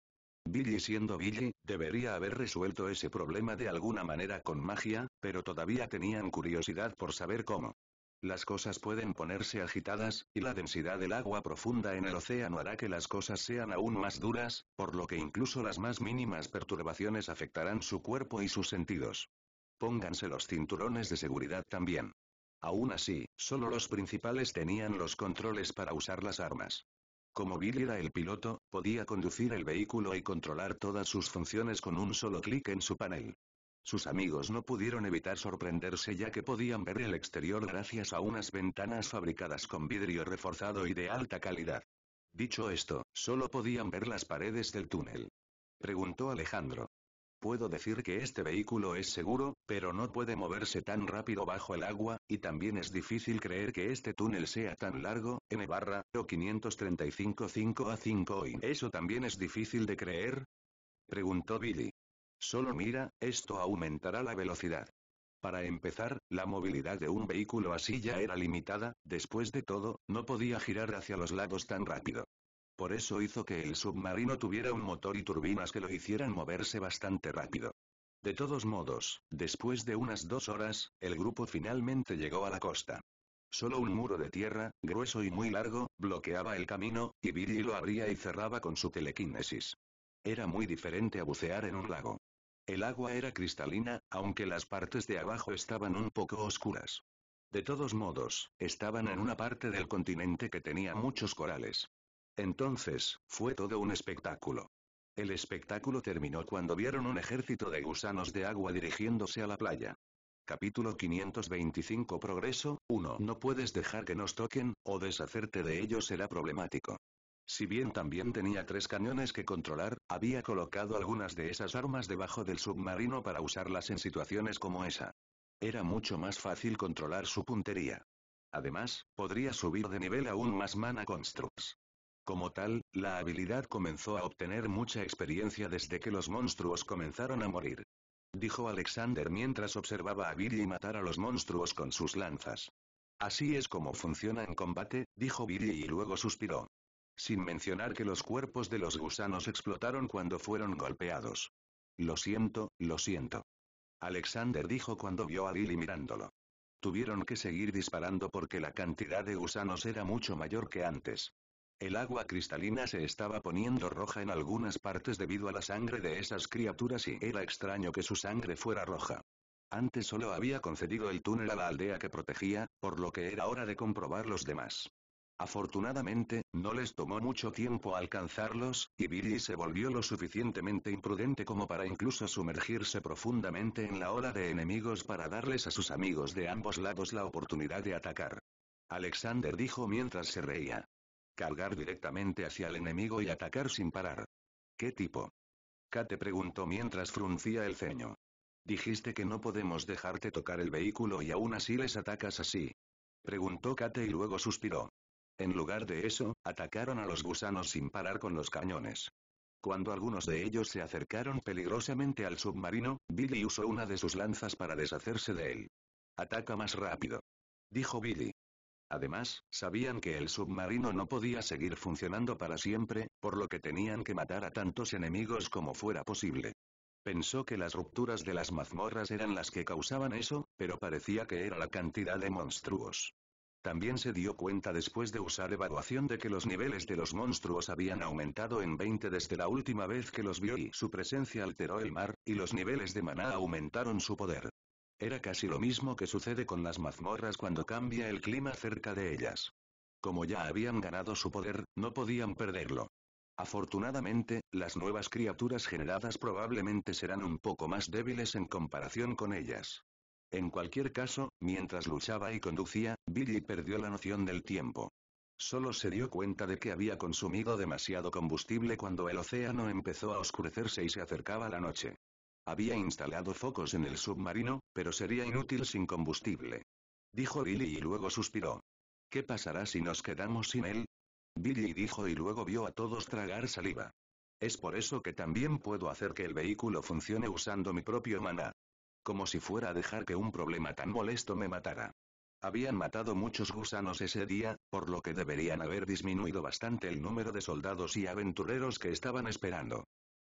Billy siendo Billy, debería haber resuelto ese problema de alguna manera con magia, pero todavía tenían curiosidad por saber cómo. Las cosas pueden ponerse agitadas, y la densidad del agua profunda en el océano hará que las cosas sean aún más duras, por lo que incluso las más mínimas perturbaciones afectarán su cuerpo y sus sentidos. Pónganse los cinturones de seguridad también. Aún así, solo los principales tenían los controles para usar las armas. Como Billy era el piloto, podía conducir el vehículo y controlar todas sus funciones con un solo clic en su panel. Sus amigos no pudieron evitar sorprenderse ya que podían ver el exterior gracias a unas ventanas fabricadas con vidrio reforzado y de alta calidad. Dicho esto, solo podían ver las paredes del túnel. Preguntó Alejandro. Puedo decir que este vehículo es seguro, pero no puede moverse tan rápido bajo el agua, y también es difícil creer que este túnel sea tan largo, N/O 535-5A5 y ¿eso también es difícil de creer? Preguntó Billy. Solo mira, esto aumentará la velocidad. Para empezar, la movilidad de un vehículo así ya era limitada, después de todo, no podía girar hacia los lados tan rápido. Por eso hizo que el submarino tuviera un motor y turbinas que lo hicieran moverse bastante rápido. De todos modos, después de unas 2 horas, el grupo finalmente llegó a la costa. Solo un muro de tierra, grueso y muy largo, bloqueaba el camino, y Billy lo abría y cerraba con su telequinesis. Era muy diferente a bucear en un lago. El agua era cristalina, aunque las partes de abajo estaban un poco oscuras. De todos modos, estaban en una parte del continente que tenía muchos corales. Entonces, fue todo un espectáculo. El espectáculo terminó cuando vieron un ejército de gusanos de agua dirigiéndose a la playa. Capítulo 525 Progreso 1. No puedes dejar que nos toquen, o deshacerte de ellos será problemático. Si bien también tenía 3 cañones que controlar, había colocado algunas de esas armas debajo del submarino para usarlas en situaciones como esa. Era mucho más fácil controlar su puntería. Además, podría subir de nivel aún más Mana Constructs. Como tal, la habilidad comenzó a obtener mucha experiencia desde que los monstruos comenzaron a morir. Dijo Alexander mientras observaba a Billy matar a los monstruos con sus lanzas. Así es como funciona en combate, dijo Billy y luego suspiró. Sin mencionar que los cuerpos de los gusanos explotaron cuando fueron golpeados. Lo siento, lo siento. Alexander dijo cuando vio a Billy mirándolo. Tuvieron que seguir disparando porque la cantidad de gusanos era mucho mayor que antes. El agua cristalina se estaba poniendo roja en algunas partes debido a la sangre de esas criaturas y era extraño que su sangre fuera roja. Antes solo había concedido el túnel a la aldea que protegía, por lo que era hora de comprobar los demás. Afortunadamente, no les tomó mucho tiempo alcanzarlos, y Billy se volvió lo suficientemente imprudente como para incluso sumergirse profundamente en la ola de enemigos para darles a sus amigos de ambos lados la oportunidad de atacar. Alexander dijo mientras se reía. Cargar directamente hacia el enemigo y atacar sin parar. ¿Qué tipo? Kate preguntó mientras fruncía el ceño. Dijiste que no podemos dejarte tocar el vehículo y aún así les atacas así. Preguntó Kate y luego suspiró. En lugar de eso, atacaron a los gusanos sin parar con los cañones. Cuando algunos de ellos se acercaron peligrosamente al submarino, Billy usó una de sus lanzas para deshacerse de él. Ataca más rápido. Dijo Billy. Además, sabían que el submarino no podía seguir funcionando para siempre, por lo que tenían que matar a tantos enemigos como fuera posible. Pensó que las rupturas de las mazmorras eran las que causaban eso, pero parecía que era la cantidad de monstruos. También se dio cuenta después de usar evaluación de que los niveles de los monstruos habían aumentado en 20 desde la última vez que los vio y su presencia alteró el mar, y los niveles de maná aumentaron su poder. Era casi lo mismo que sucede con las mazmorras cuando cambia el clima cerca de ellas. Como ya habían ganado su poder, no podían perderlo. Afortunadamente, las nuevas criaturas generadas probablemente serán un poco más débiles en comparación con ellas. En cualquier caso, mientras luchaba y conducía, Billy perdió la noción del tiempo. Solo se dio cuenta de que había consumido demasiado combustible cuando el océano empezó a oscurecerse y se acercaba la noche. Había instalado focos en el submarino, pero sería inútil sin combustible. Dijo Billy y luego suspiró. ¿Qué pasará si nos quedamos sin él? Billy dijo y luego vio a todos tragar saliva. Es por eso que también puedo hacer que el vehículo funcione usando mi propio maná. Como si fuera a dejar que un problema tan molesto me matara. Habían matado muchos gusanos ese día, por lo que deberían haber disminuido bastante el número de soldados y aventureros que estaban esperando.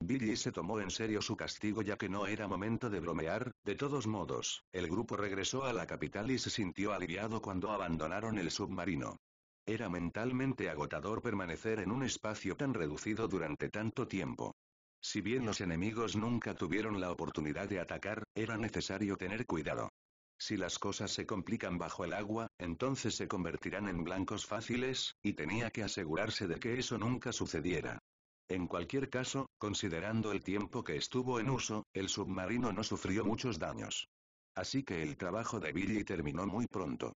Billy se tomó en serio su castigo ya que no era momento de bromear. De todos modos, el grupo regresó a la capital y se sintió aliviado cuando abandonaron el submarino. Era mentalmente agotador permanecer en un espacio tan reducido durante tanto tiempo. Si bien los enemigos nunca tuvieron la oportunidad de atacar, era necesario tener cuidado. Si las cosas se complican bajo el agua, entonces se convertirán en blancos fáciles, y tenía que asegurarse de que eso nunca sucediera. En cualquier caso, considerando el tiempo que estuvo en uso, el submarino no sufrió muchos daños. Así que el trabajo de Billy terminó muy pronto.